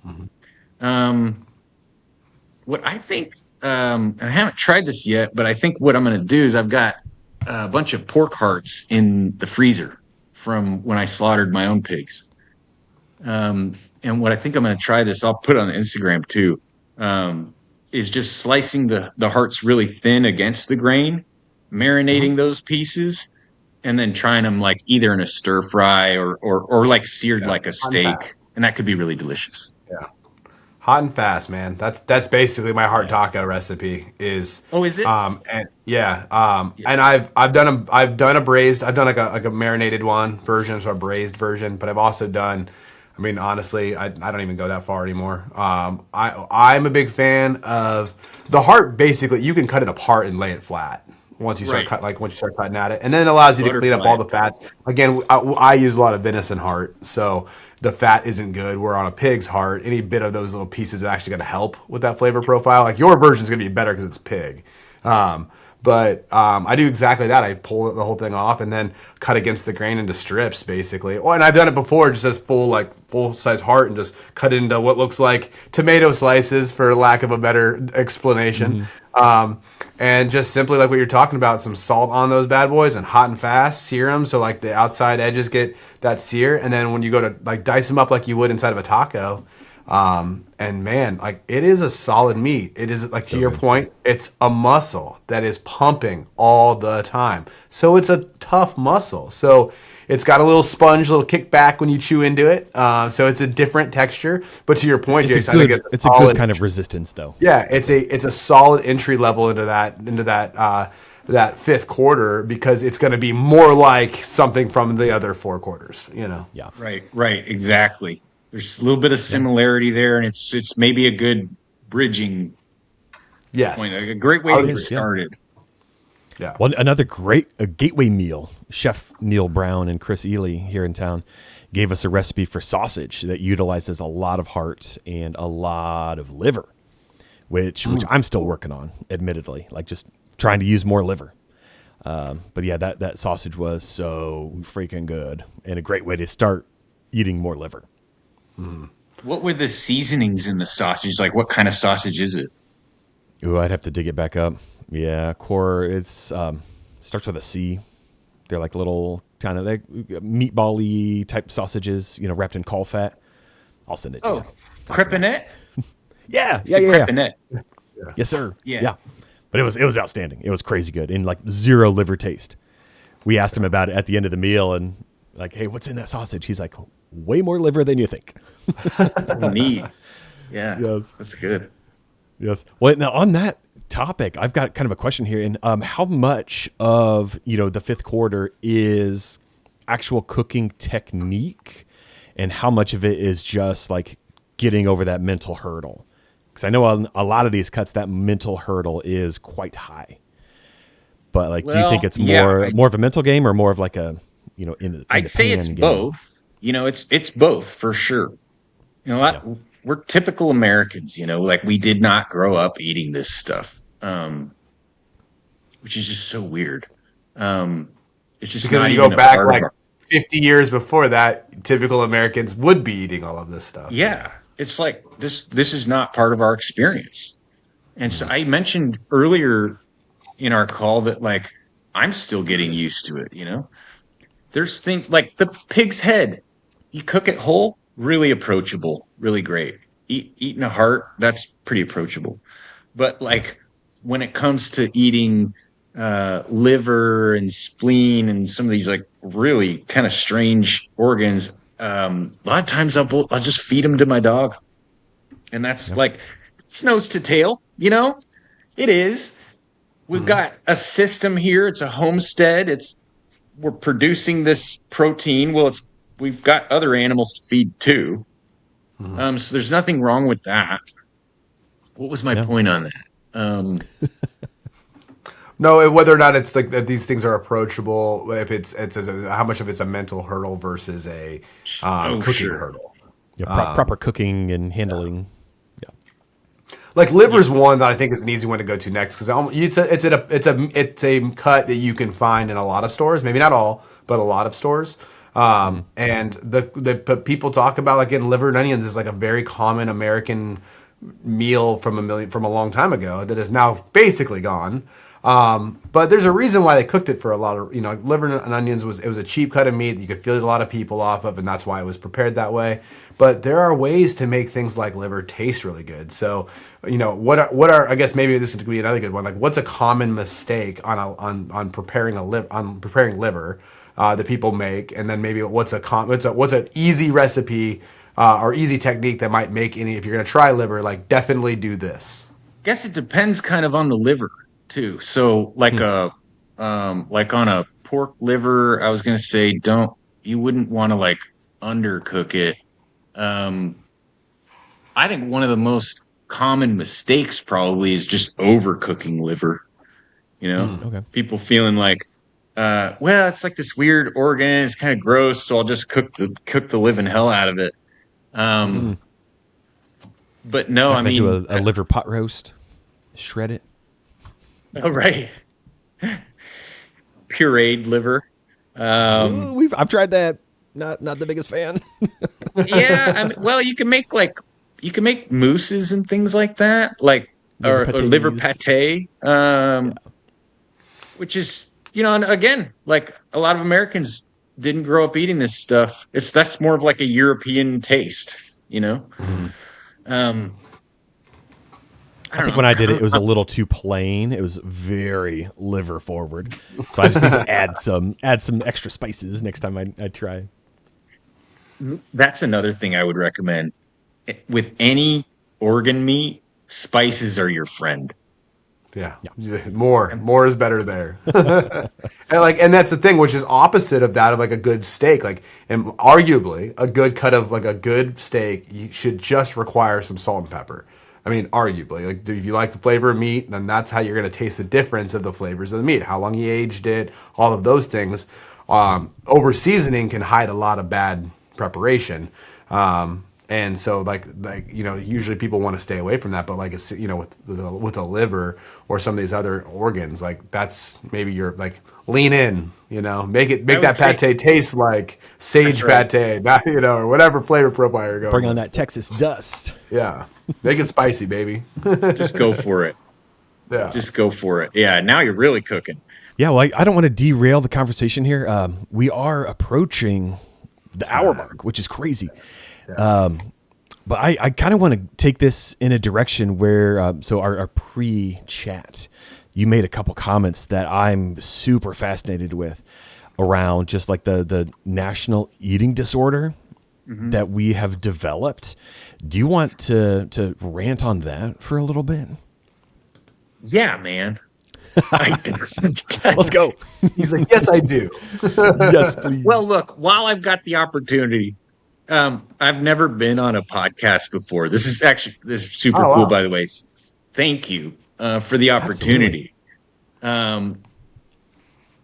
What I think, I haven't tried this yet, but I think what I'm going to do is I've got a bunch of pork hearts in the freezer from when I slaughtered my own pigs. And what I think I'm going to try this, I'll put it on Instagram too, is just slicing the hearts really thin against the grain, marinating those pieces, and then trying them like either in a stir fry or like seared like a steak. And that could be really delicious. Yeah, hot and fast, man. That's basically my heart taco recipe. Is it? And I've done a braised. I've done like a marinated version, so a braised version. But I've also done. I mean, honestly, I don't even go that far anymore. I'm a big fan of the heart. Basically, you can cut it apart and lay it flat. Once you start cutting at it, and then it allows you to clean up all the fats. Again, I use a lot of venison heart, so the fat isn't good. Where on a pig's heart, any bit of those little pieces are actually going to help with that flavor profile. Like your version is going to be better because it's pig. But I do exactly that. I pull the whole thing off and then cut against the grain into strips, basically. Oh, and I've done it before, just as full size heart, and just cut it into what looks like tomato slices, for lack of a better explanation. And just simply like what you're talking about, some salt on those bad boys and hot and fast sear them, so like the outside edges get that sear. And then when you go to like dice them up like you would inside of a taco. And man, like it is a solid meat. It is like, to your point, it's a muscle that is pumping all the time. So it's a tough muscle. So it's got a little sponge, little kickback when you chew into it. So it's a different texture. But to your point, Jason, I think it's a good kind of resistance, though. Yeah, it's a solid entry level into that fifth quarter, because it's going to be more like something from the other four quarters. Yeah. Right, exactly. There's a little bit of similarity there, and it's maybe a good bridging point, a great way to get started. Yeah. Well, another a gateway meal. Chef Neil Brown and Chris Ely here in town gave us a recipe for sausage that utilizes a lot of heart and a lot of liver, which I'm still working on, admittedly, like just trying to use more liver. But yeah, that sausage was so freaking good, and a great way to start eating more liver. What were the seasonings in the sausage? Like, what kind of sausage is it? Ooh, I'd have to dig it back up. Yeah, core. It's starts with a C. They're like little kind of like meatball-y type sausages, wrapped in caul fat. I'll send it to you. Crepinet? Yeah. Crepinet. Yes, sir. Yeah. But it was outstanding. It was crazy good, and like zero liver taste. We asked him about it at the end of the meal, and like, hey, what's in that sausage? He's like, way more liver than you think. Neat. Yeah. Yes. That's good. Yes. Well, now on that topic, I've got kind of a question here. And how much of, the fifth quarter is actual cooking technique, and how much of it is just like getting over that mental hurdle? Because I know on a lot of these cuts, that mental hurdle is quite high. But like, do you think it's more of a mental game, or more of like a, I'd say it's both. It's both for sure. We're typical Americans, like we did not grow up eating this stuff, which is just so weird. It's just because not you even go back a like 50 years before that, typical Americans would be eating all of this stuff. Yeah, it's like this is not part of our experience. And so I mentioned earlier in our call that like I'm still getting used to it. There's things like the pig's head. You cook it whole, really approachable, really great. Eating a heart, that's pretty approachable. But like when it comes to eating liver and spleen and some of these like really kind of strange organs, a lot of times I'll just feed them to my dog. And that's like, it's nose to tail, It is. We've got a system here. It's a homestead. We're producing this protein. Well, we've got other animals to feed too. So there's nothing wrong with that. What was my point on that? No, whether or not it's like that these things are approachable, if it's how much of it's a mental hurdle versus a cooking hurdle. Yeah, proper cooking and handling. Like liver's one that I think is an easy one to go to next, because it's a cut that you can find in a lot of stores, maybe not all, but a lot of stores. And the people talk about like getting liver and onions is like a very common American meal from a long time ago that is now basically gone. But there's a reason why they cooked it for a lot of, liver and onions was a cheap cut of meat that you could feed a lot of people off of, and that's why it was prepared that way. But there are ways to make things like liver taste really good. So, what are I guess maybe this could be another good one. Like, what's a common mistake on preparing liver that people make, and then maybe what's an easy recipe or easy technique that might make if you're gonna try liver, like definitely do this. I guess it depends kind of on the liver too. So like like on a pork liver, I was gonna say you wouldn't want to like undercook it. I think one of the most common mistakes probably is just overcooking liver. People feeling like, well, it's like this weird organ, it's kind of gross, so I'll just cook the living hell out of it. But no, I mean, do a liver pot roast, shred it. Oh, right. Pureed liver. I've tried that. Not the biggest fan. Yeah, I mean, well, you can make mousses and things like that, like Liver or liver patés. pate, which is and again, like a lot of Americans didn't grow up eating this stuff. That's more of like a European taste. Um, I I don't think know. when I did it was a little too plain. It was very liver forward. So I just need to add some extra spices next time I try. That's another thing I would recommend with any organ meat. Spices are your friend. Yeah. More is better there. and that's the thing, which is opposite of that of like a good steak. Like, and arguably a good cut of like a good steak should just require some salt and pepper. I mean, arguably, like if you like the flavor of meat, then that's how you're going to taste the difference of the flavors of the meat, how long you aged it, all of those things. Over seasoning can hide a lot of bad preparation. And so usually people want to stay away from that, but like it's, with a liver or some of these other organs, like that's maybe you're like lean in, make that pate taste like sage pate, not, or whatever flavor profile you're going. Bring on that Texas dust. Yeah. Make it spicy, baby. Just go for it. Yeah. Just go for it. Yeah. Now you're really cooking. Yeah, well, I don't want to derail the conversation here. We are approaching the hour mark, which is crazy. Yeah. But I kind of want to take this in a direction where, so our pre-chat, you made a couple comments that I'm super fascinated with around just like the national eating disorder that we have developed. Do you want to rant on that for a little bit? Yeah, man. Let's go. He's like, yes, I do. Yes, please. Well, look, while I've got the opportunity, I've never been on a podcast before. This is super cool, by the way. Thank you for the opportunity.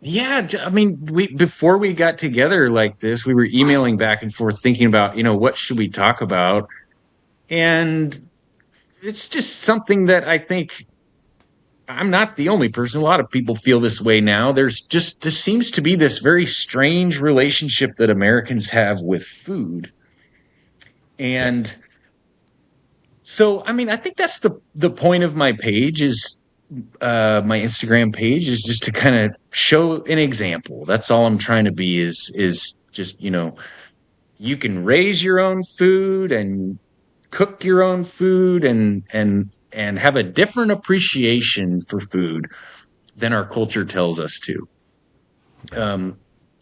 Yeah, I mean, before we got together like this, we were emailing back and forth thinking about, what should we talk about? And it's just something that I think I'm not the only person. A lot of people feel this way now. There seems to be this very strange relationship that Americans have with food. And so, I mean, I think that's the point of my page is my Instagram page is just to kind of show an example. That's all I'm trying to be is just, you can raise your own food and cook your own food and have a different appreciation for food than our culture tells us to.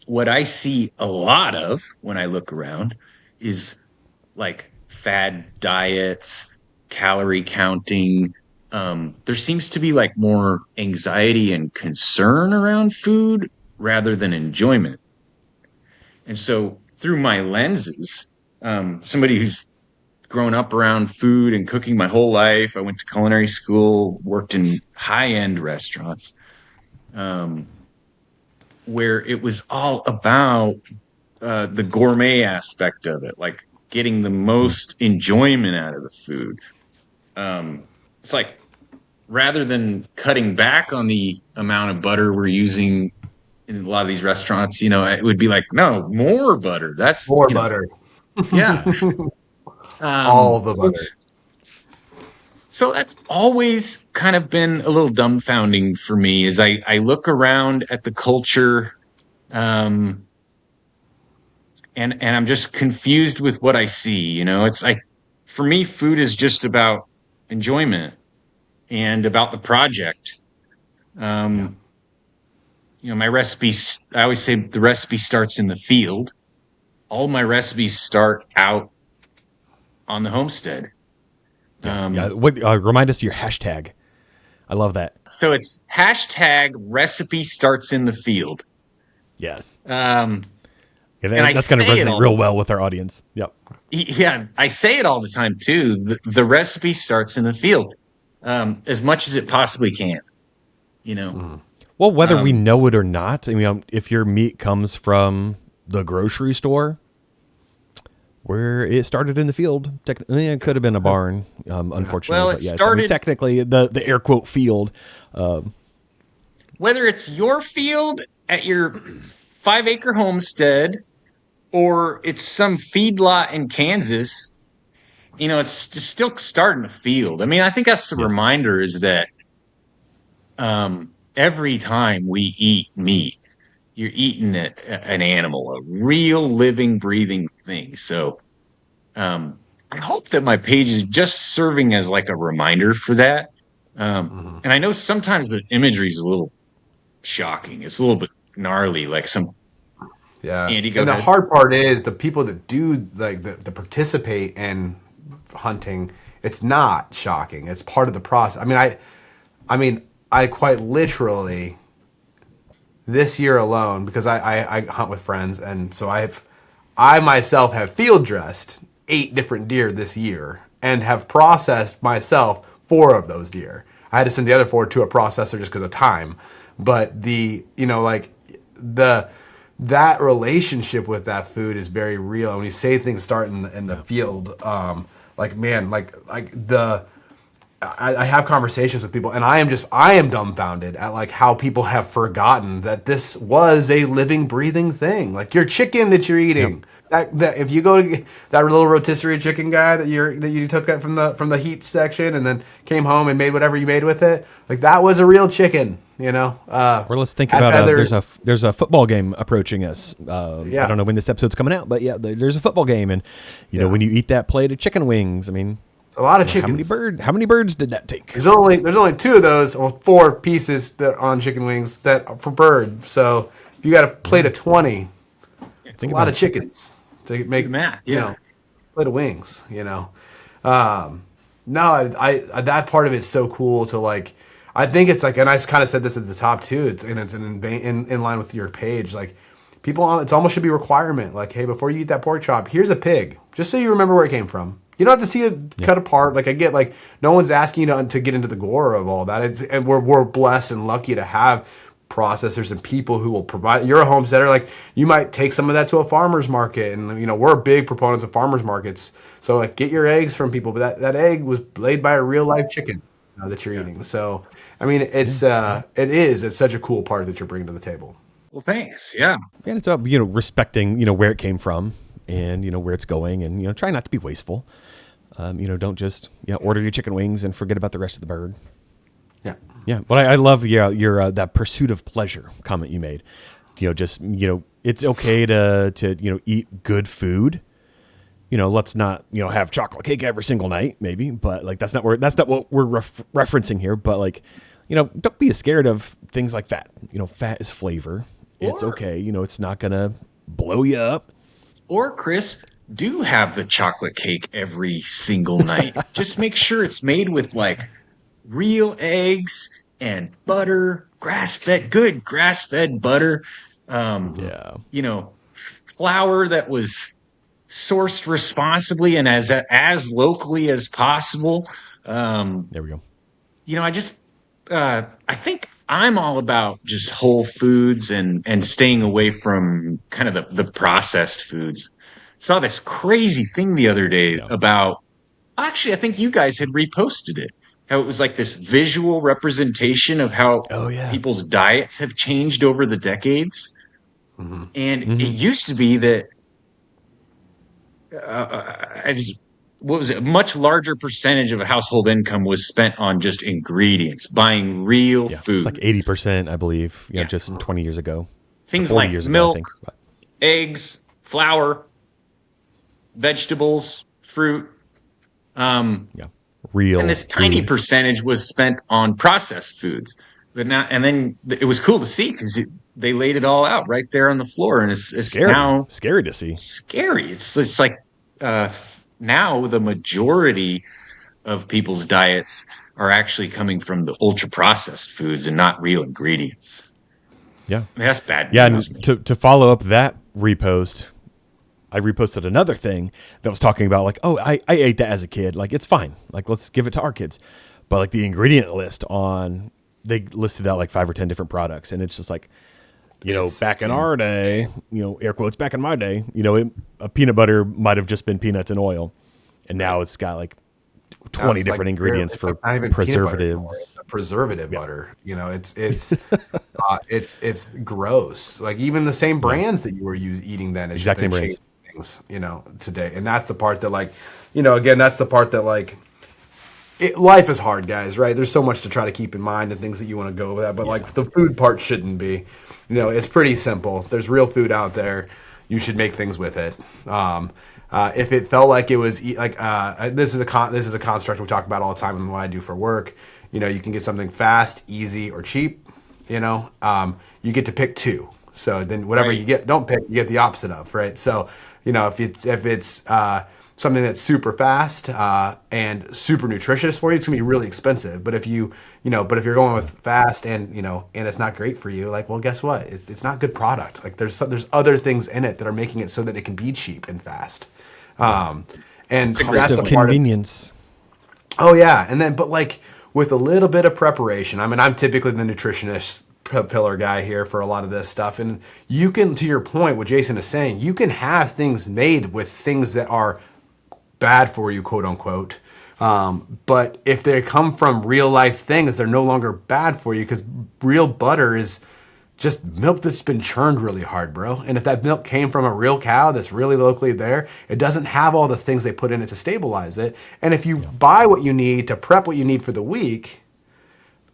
What I see a lot of when I look around is like fad diets, calorie counting. There seems to be like more anxiety and concern around food rather than enjoyment. And so through my lenses, somebody who's grown up around food and cooking my whole life, I went to culinary school, worked in high-end restaurants, where it was all about the gourmet aspect of it, like getting the most enjoyment out of the food. It's like, rather than cutting back on the amount of butter we're using in a lot of these restaurants, it would be like, no, more butter. That's more butter. Yeah. All the butter. So that's always kind of been a little dumbfounding for me as I look around at the culture, and I'm just confused with what I see. For me, food is just about enjoyment and about the project. My recipes, I always say the recipe starts in the field. All my recipes start out on the homestead. Remind us of your hashtag. I love that. So it's hashtag recipe starts in the field. Yes. And that's going to resonate real well with our audience. Yep. Yeah, I say it all the time too. The recipe starts in the field, as much as it possibly can. Well, whether we know it or not, I mean, if your meat comes from the grocery store, where it started in the field, it could have been a barn, unfortunately. Well, it started technically the air quote field. whether it's your field at your 5-acre homestead or it's some feedlot in Kansas, it's just still starting a field. I mean, I think that's the reminder is that every time we eat meat, you're eating an animal, a real living, breathing thing. So I hope that my page is just serving as like a reminder for that. And I know sometimes the imagery is a little shocking. It's a little bit gnarly, like some. Yeah. Andy, go and ahead. The hard part is the people that do like that participate in hunting. It's not shocking. It's part of the process. I mean, I quite literally this year alone, because I hunt with friends, and so I myself have field dressed 8 different deer this year and have processed myself 4 of those deer. I had to send the other 4 to a processor just because of time. But that relationship with that food is very real. And when you say things start in the field, I have conversations with people, and I am dumbfounded at like how people have forgotten that this was a living, breathing thing. Like your chicken that you're eating. Yep. That if you go to that little rotisserie chicken guy that you took it from the heat section and then came home and made whatever you made with it, like that was a real chicken. Or let's think about there's a football game approaching us. I don't know when this episode's coming out, but there's a football game, and when you eat that plate of chicken wings, I mean, a lot of chickens. How many birds did that take? There's only 2 of those, or 4 pieces that on chicken wings that are for bird. So if you got a plate of 20, it's a lot of chickens to make math. Plate of wings. No, that part of it's so cool to like. I think it's like, and I kind of said this at the top too. It's in line with your page. Like people, it's almost should be a requirement. Like, hey, before you eat that pork chop, here's a pig, just so you remember where it came from. You don't have to see it cut apart. Like I get, like no one's asking you to get into the gore of all that. And we're blessed and lucky to have processors and people who will provide. You're a homesteader. Like you might take some of that to a farmer's market, and we're big proponents of farmers markets. So like get your eggs from people, but that egg was laid by a real live chicken that you're eating. So I mean, it's such a cool part that you're bringing to the table. Well, thanks. Yeah. And it's about respecting where it came from and where it's going, and try not to be wasteful. Don't just order your chicken wings and forget about the rest of the bird. Yeah. But I love your that pursuit of pleasure comment you made. It's okay to eat good food. Let's not have chocolate cake every single night, maybe, but like that's not what we're referencing here. But like, don't be scared of things like fat. Fat is flavor. It's okay. It's not gonna blow you up. Or Chris, do have the chocolate cake every single night. Just make sure it's made with like real eggs and butter, good grass-fed butter. Flour that was sourced responsibly and as locally as possible. There we go. I think I'm all about just whole foods and staying away from kind of the processed foods. Saw this crazy thing the other day about, actually, I think you guys had reposted it. How it was like this visual representation of how people's diets have changed over the decades. Mm-hmm. And it used to be that a much larger percentage of a household income was spent on just ingredients, buying real food. It's like 80%, I believe, just 20 years ago. Things like milk, eggs, flour, vegetables, fruit. Real. And this tiny percentage was spent on processed foods. But now, and then it was cool to see because they laid it all out right there on the floor, and it's scary. Now scary to see. Scary. It's like now the majority of people's diets are actually coming from the ultra processed foods and not real ingredients. Yeah, I mean, that's bad. Yeah, and to follow up that repost, I reposted another thing that was talking about like, I ate that as a kid. Like, it's fine. Like, let's give it to our kids. But like the ingredient list they listed out like 5 or 10 different products. And it's just like, back in our day, air quotes, back in my day, a peanut butter might've just been peanuts and oil. And now it's got like 20 different ingredients for not even preservatives. It's a preservative butter. You know, it's gross. Like even the same brands that you were eating then, it's exact just same brands. things, you know, today. And that's the part that, like, you know, again, that's the part that, like, life is hard, guys, right? There's so much to try to keep in mind and things that you want to go with that, but like the food part shouldn't be. You know, it's pretty simple. There's real food out there. You should make things with it. If it felt like it was this is a construct we talk about all the time and what I do for work. You know, you can get something fast, easy, or cheap. You know, you get to pick two. So then whatever you don't pick, you get the opposite of, right? So, you know, if it's something that's super fast and super nutritious for you, it's gonna be really expensive. But if you're going with fast and, you know, and it's not great for you, like, well, guess what? It's not good product. Like there's other things in it that are making it so that it can be cheap and fast. And It's that's of the part convenience. Oh yeah, and then but like with a little bit of preparation. I mean, I'm typically the nutritionist pillar guy here for a lot of this stuff, and you can, to your point, what Jason is saying, you can have things made with things that are bad for you, quote unquote. But if they come from real life things, they're no longer bad for you because real butter is just milk that's been churned really hard, bro. And if that milk came from a real cow that's really locally there, it doesn't have all the things they put in it to stabilize it. And if you buy what you need to prep what you need for the week,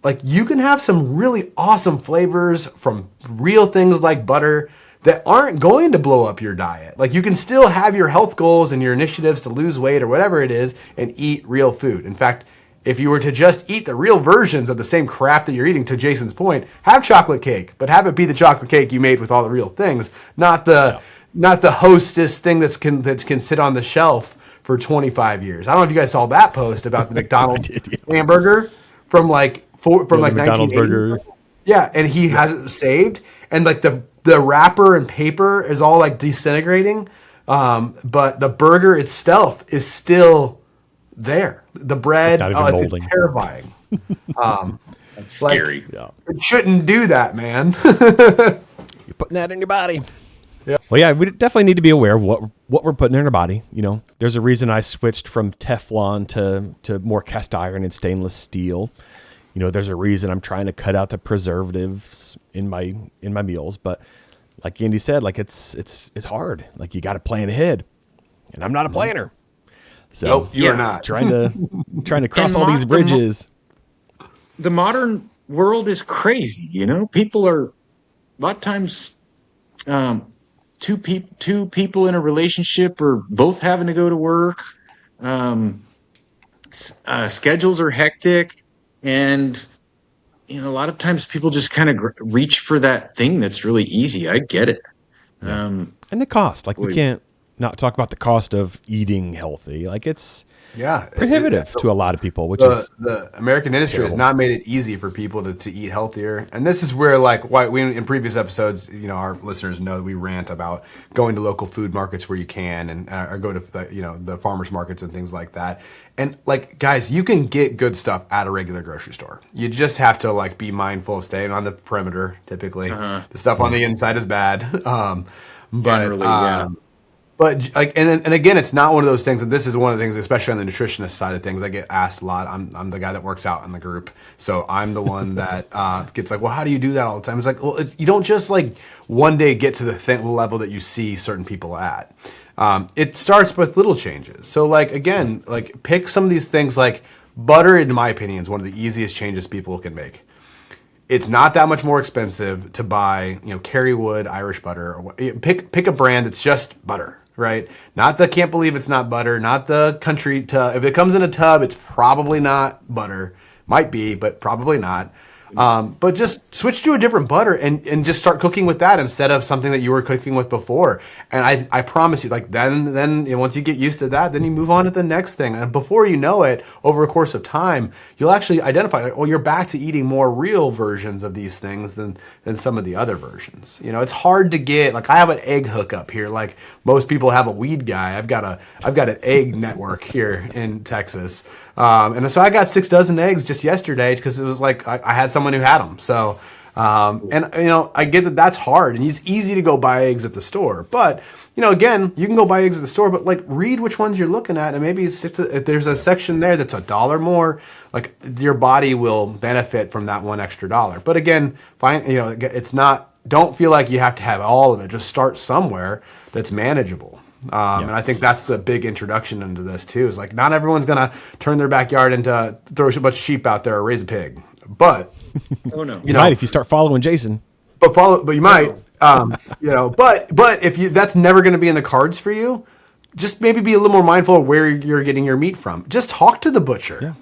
like you can have some really awesome flavors from real things like butter that aren't going to blow up your diet. Like you can still have your health goals and your initiatives to lose weight or whatever it is and eat real food. In fact, if you were to just eat the real versions of the same crap that you're eating, to Jason's point, have chocolate cake, but have it be the chocolate cake you made with all the real things, not the Hostess thing that can sit on the shelf for 25 years. I don't know if you guys saw that post about the McDonald's hamburger from like McDonald's 1980. burger. Yeah, and he has it saved, and like the wrapper and paper is all like disintegrating, but the burger itself is still there. The bread, it's terrifying. That's scary. It shouldn't do that, man. You're putting that in your body. Yeah. Well, yeah, we definitely need to be aware of what we're putting in our body. You know, there's a reason I switched from Teflon to more cast iron and stainless steel. You know, there's a reason I'm trying to cut out the preservatives in my meals. But like Andy said, like it's hard. Like you got to plan ahead, and I'm not a planner. So nope, you are not trying to cross all these bridges. The modern world is crazy. You know, people are a lot of times two people in a relationship are both having to go to work. Schedules are hectic, and you know, a lot of times people just kind of reach for that thing that's really easy. I get it. And the cost, like we can't not talk about the cost of eating healthy. Like it's prohibitive to a lot of people, which is the American industry has not made it easy for people to eat healthier. And this is where, like, why we in previous episodes, you know, our listeners know that we rant about going to local food markets where you can, and or go to the farmers markets and things like that. And like, guys, you can get good stuff at a regular grocery store. You just have to like be mindful of staying on the perimeter. Typically, the stuff on the inside is bad. Generally, yeah. But like, and again, it's not one of those things. And this is one of the things, especially on the nutritionist side of things, I get asked a lot. I'm the guy that works out in the group, so I'm the one that gets like, well, how do you do that all the time? It's like, well, you don't just like one day get to the level that you see certain people at. It starts with little changes. So like, again, like pick some of these things. Like butter, in my opinion, is one of the easiest changes people can make. It's not that much more expensive to buy, you know, Kerrywood Irish butter. Or pick a brand that's just butter. Right? Not the can't believe it's not butter, not the country tub. If it comes in a tub, it's probably not butter. Might be, but probably not. But just switch to a different butter and just start cooking with that instead of something that you were cooking with before. And I promise you, like then you know, once you get used to that, then you move on to the next thing. And before you know it, over a course of time, you'll actually identify, like, well, you're back to eating more real versions of these things than some of the other versions. You know, it's hard to get, like I have an egg hookup here. Like most people have a weed guy. I've got an egg network here in Texas. And so I got 6 dozen eggs just yesterday because it was like I had someone who had them. So, and you know, I get that that's hard and it's easy to go buy eggs at the store, but again, you can go buy eggs at the store, but like read which ones you're looking at, and maybe stick to, if there's a section there that's $1 more, like your body will benefit from that one extra dollar. But again, it's not, don't feel like you have to have all of it. Just start somewhere that's manageable. And I think that's the big introduction into this too, is like, not everyone's going to turn their backyard into throw a bunch of sheep out there or raise a pig, but oh no, you might if you start following Jason. But you might, but if you, that's never going to be in the cards for you, just maybe be a little more mindful of where you're getting your meat from. Just talk to the butcher,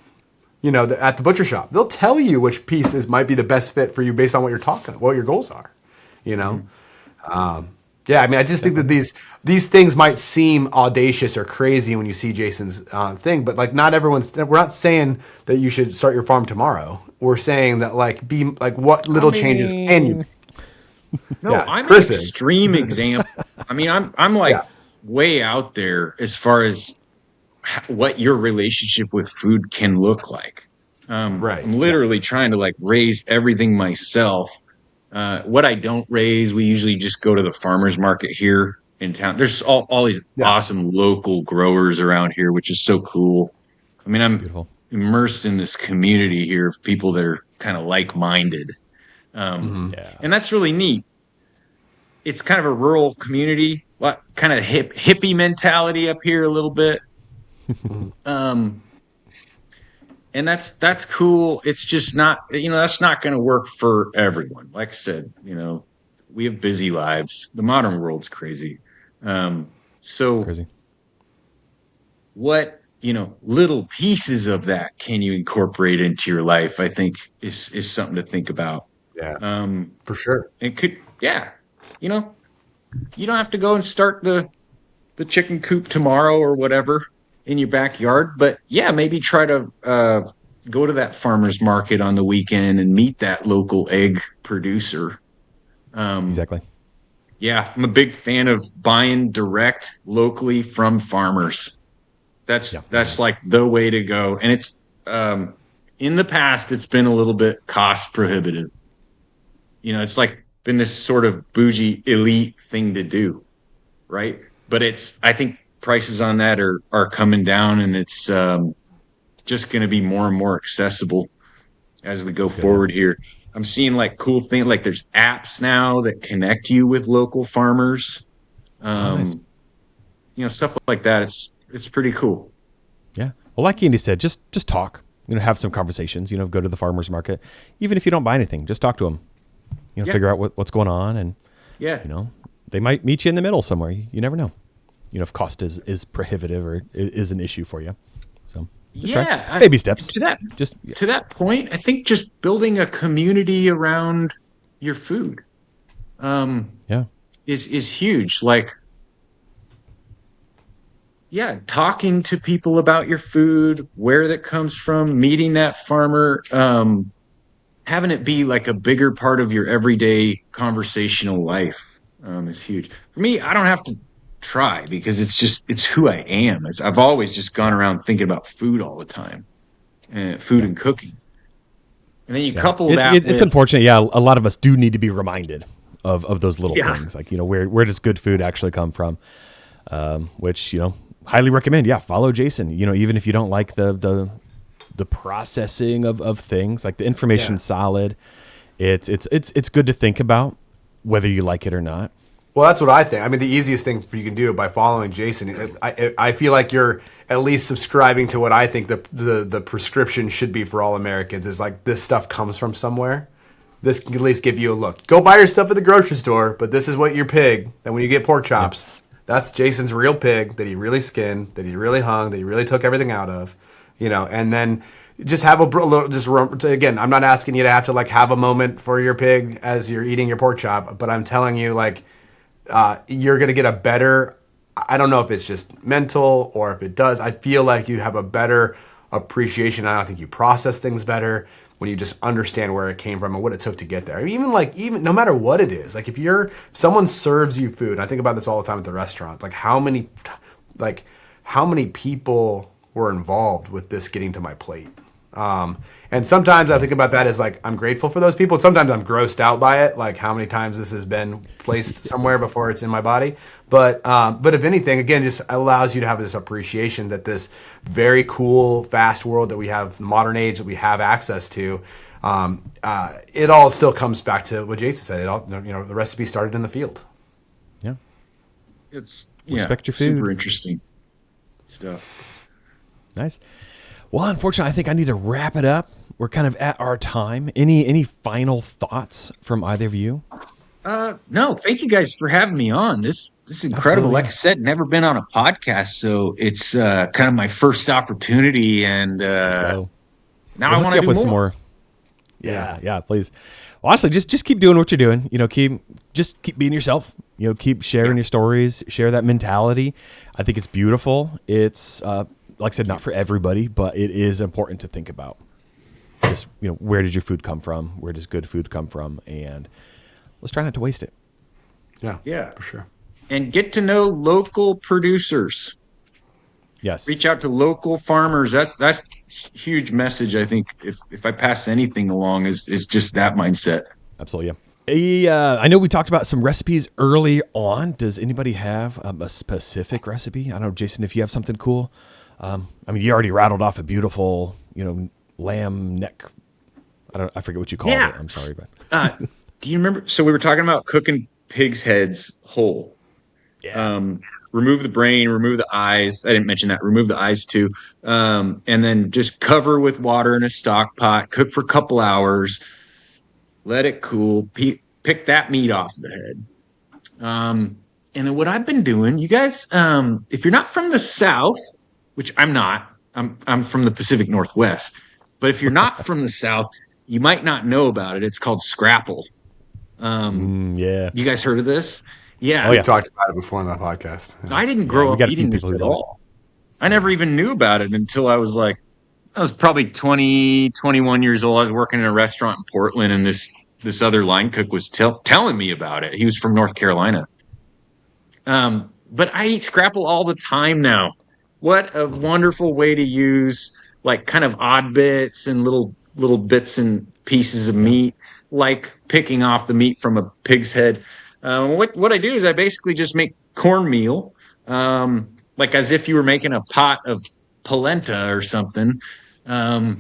at the butcher shop. They'll tell you which pieces might be the best fit for you based on what your goals are, I just think that these things might seem audacious or crazy when you see Jason's thing, but like we're not saying that you should start your farm tomorrow. We're saying that what little changes can you make? No, I'm an extreme example. I mean, I'm like way out there as far as what your relationship with food can look like. Right. I'm literally trying to like raise everything myself. What I don't raise, we usually just go to the farmer's market here in town. There's all these awesome local growers around here, which is so cool. I mean, I'm immersed in this community here of people that are kind of like-minded. And that's really neat. It's kind of a rural community, kind of hippie mentality up here a little bit. And that's cool. It's just not, that's not going to work for everyone. Like I said, we have busy lives. The modern world's crazy. So crazy. What, little pieces of that can you incorporate into your life, I think is something to think about. Yeah. For sure. It could, you don't have to go and start the chicken coop tomorrow or whatever in your backyard, but maybe try to go to that farmer's market on the weekend and meet that local egg producer. Exactly. Yeah, I'm a big fan of buying direct locally from farmers. That's like the way to go. And it's in the past it's been a little bit cost prohibitive. It's like been this sort of bougie elite thing to do, right? But I think prices on that are coming down, and it's just going to be more and more accessible as we go forward here. I'm seeing like cool things, like there's apps now that connect you with local farmers. Nice. Stuff like that. It's pretty cool. Yeah. Well, like Andy said, just talk, have some conversations, go to the farmer's market. Even if you don't buy anything, just talk to them, figure out what's going on. And, they might meet you in the middle somewhere. You never know, if cost is prohibitive or is an issue for you. So baby steps to that point. I think just building a community around your food, is huge. Like, talking to people about your food, where that comes from, meeting that farmer, having it be like a bigger part of your everyday conversational life, is huge. For me, I don't have to try because it's who I am. I've always just gone around thinking about food all the time, food and cooking. And then you couple that with, it's unfortunate. Yeah. A lot of us do need to be reminded of those little things. Like, where does good food actually come from? Which, highly recommend. Yeah. Follow Jason, even if you don't like the processing of things, like the information's solid. It's good to think about whether you like it or not. Well, that's what I think. I mean, the easiest thing you can do by following Jason, I feel like you're at least subscribing to what I think the prescription should be for all Americans, is like, this stuff comes from somewhere. This can at least give you a look. Go buy your stuff at the grocery store, but this is what your pig, and when you get pork chops, that's Jason's real pig that he really skinned, that he really hung, that he really took everything out of, and then just have again, I'm not asking you to have to like have a moment for your pig as you're eating your pork chop, but I'm telling you, like, you're going to get a better, I don't know if it's just mental or if it does, I feel like you have a better appreciation. I think you process things better when you just understand where it came from and what it took to get there. I mean, even no matter what it is, like if someone serves you food, and I think about this all the time at the restaurant, like how many people were involved with this getting to my plate? And sometimes I think about that as like, I'm grateful for those people. Sometimes I'm grossed out by it, like how many times this has been placed somewhere before it's in my body. But if anything, again, just allows you to have this appreciation that this very cool, fast world that we have, modern age that we have access to, it all still comes back to what Jason said. It all, the recipe started in the field. Yeah. It's Respect your food. Super interesting stuff. Nice. Well, unfortunately, I think I need to wrap it up. We're kind of at our time. Any final thoughts from either of you? No, thank you guys for having me on. This is incredible. Absolutely. Like I said, never been on a podcast, so it's kind of my first opportunity, and now I want to do some more. Yeah, please. Well, honestly, just keep doing what you're doing. Keep being yourself. Keep sharing your stories, share that mentality. I think it's beautiful. It's like I said, not for everybody, but it is important to think about. Just where did your food come from? Where does good food come from? And let's try not to waste it. Yeah, for sure. And get to know local producers. Yes. Reach out to local farmers. That's a huge message. I think if I pass anything along is just that mindset. Absolutely. Yeah. I know we talked about some recipes early on. Does anybody have a specific recipe? I don't know, Jason, if you have something cool. You already rattled off a beautiful, lamb neck. I forget what you called it. I'm sorry, but do you remember? So we were talking about cooking pig's heads whole. Yeah. Remove the brain, remove the eyes. I didn't mention that. Remove the eyes too. And then just cover with water in a stock pot. Cook for a couple hours. Let it cool. Pick that meat off the head. And then what I've been doing, you guys, if you're not from the South, which I'm not, I'm from the Pacific Northwest. But if you're not from the South, you might not know about it. It's called Scrapple. Yeah. You guys heard of this? Yeah. We talked about it before on the podcast. Yeah. I didn't grow up eating this at all. I never even knew about it until I was probably 20, 21 years old. I was working in a restaurant in Portland, and this other line cook was telling me about it. He was from North Carolina. But I eat Scrapple all the time now. What a wonderful way to use like kind of odd bits and little bits and pieces of meat, like picking off the meat from a pig's head. What I do is I basically just make cornmeal, like as if you were making a pot of polenta or something, and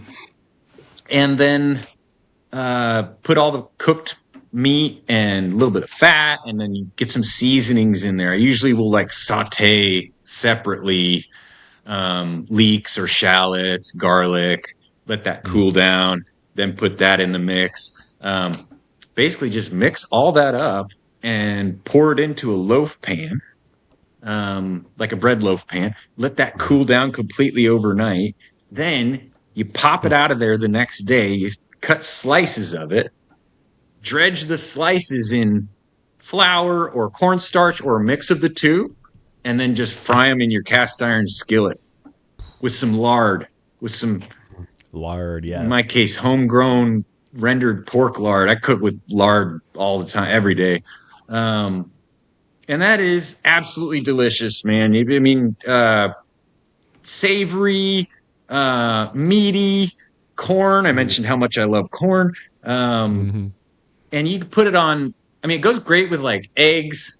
then put all the cooked meat and a little bit of fat, and then you get some seasonings in there. I usually will like saute separately leeks or shallots, garlic, let that cool down, then put that in the mix. Basically just mix all that up and pour it into a loaf pan, like a bread loaf pan. Let that cool down completely overnight. Then you pop it out of there the next day. You cut slices of it, dredge the slices in flour or cornstarch or a mix of the two, and then just fry them in your cast iron skillet with some lard, yeah. In my case, homegrown rendered pork lard. I cook with lard all the time, every day. And that is absolutely delicious, man. I mean, savory, meaty corn. I mentioned how much I love corn. And you can put it on, it goes great with like eggs.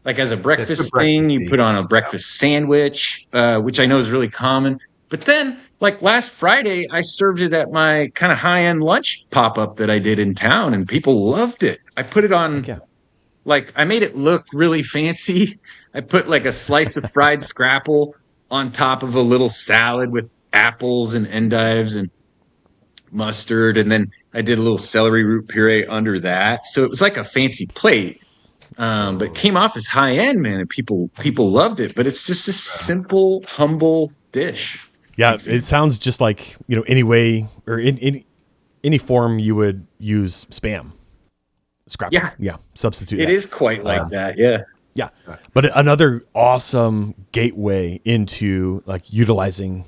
Like as a breakfast thing, you put on a breakfast sandwich, which I know is really common. But then, like last Friday, I served it at my kind of high-end lunch pop-up that I did in town, and people loved it. I put it on, I made it look really fancy. I put like a slice of fried scrapple on top of a little salad with apples and endives and mustard, and then I did a little celery root puree under that. So it was like a fancy plate. But it came off as high end, man, and people loved it. But it's just a simple, humble dish. Yeah, it sounds just like any way or in any form you would use Spam. Scrapple. Yeah. Substitute. It is quite like that. Yeah. Yeah, but another awesome gateway into like utilizing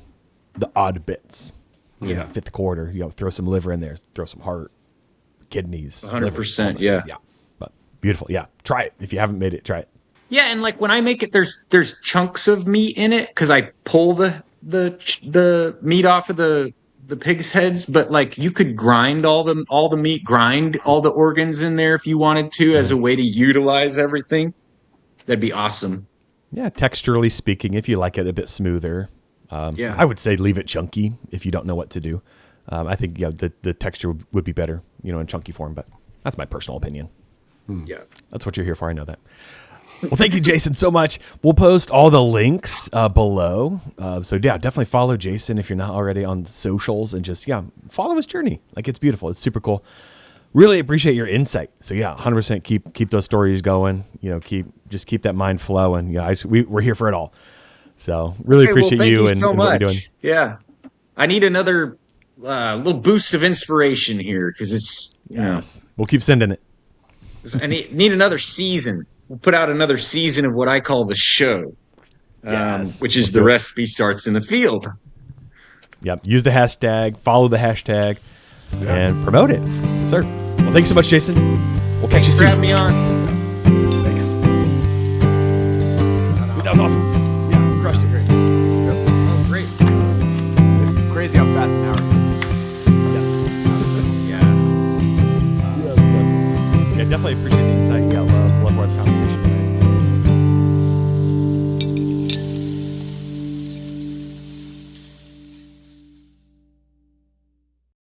the odd bits. Fifth quarter. Throw some liver in there. Throw some heart, kidneys. 100%. Yeah. But beautiful. Yeah, try it if you haven't made it. Try it. Yeah, and like when I make it, there's chunks of meat in it because I pull the meat off of the the pig's heads, but like you could grind all the meat, grind all the organs in there if you wanted to, as a way to utilize everything. That'd be awesome. Yeah, texturally speaking, if you like it a bit smoother, I would say leave it chunky if you don't know what to do. I think the texture would be better, in chunky form, but that's my personal opinion. Yeah, that's what you're here for. I know that. Well, thank you, Jason, so much. We'll post all the links below. So yeah, definitely follow Jason if you're not already on socials, and just follow his journey. Like, it's beautiful. It's super cool. Really appreciate your insight. So yeah, 100% keep those stories going. Keep that mind flowing. We're here for it all. So really appreciate you and what you're doing. Yeah, I need another little boost of inspiration here, because it's we'll keep sending it. I need another season. We'll put out another season of what I call the show, which is the recipe starts in the field. Yep. Use the hashtag, follow the hashtag, and promote it. Yes, sir. Well, thanks so much, Jason. We'll catch you soon. Thanks for having me on.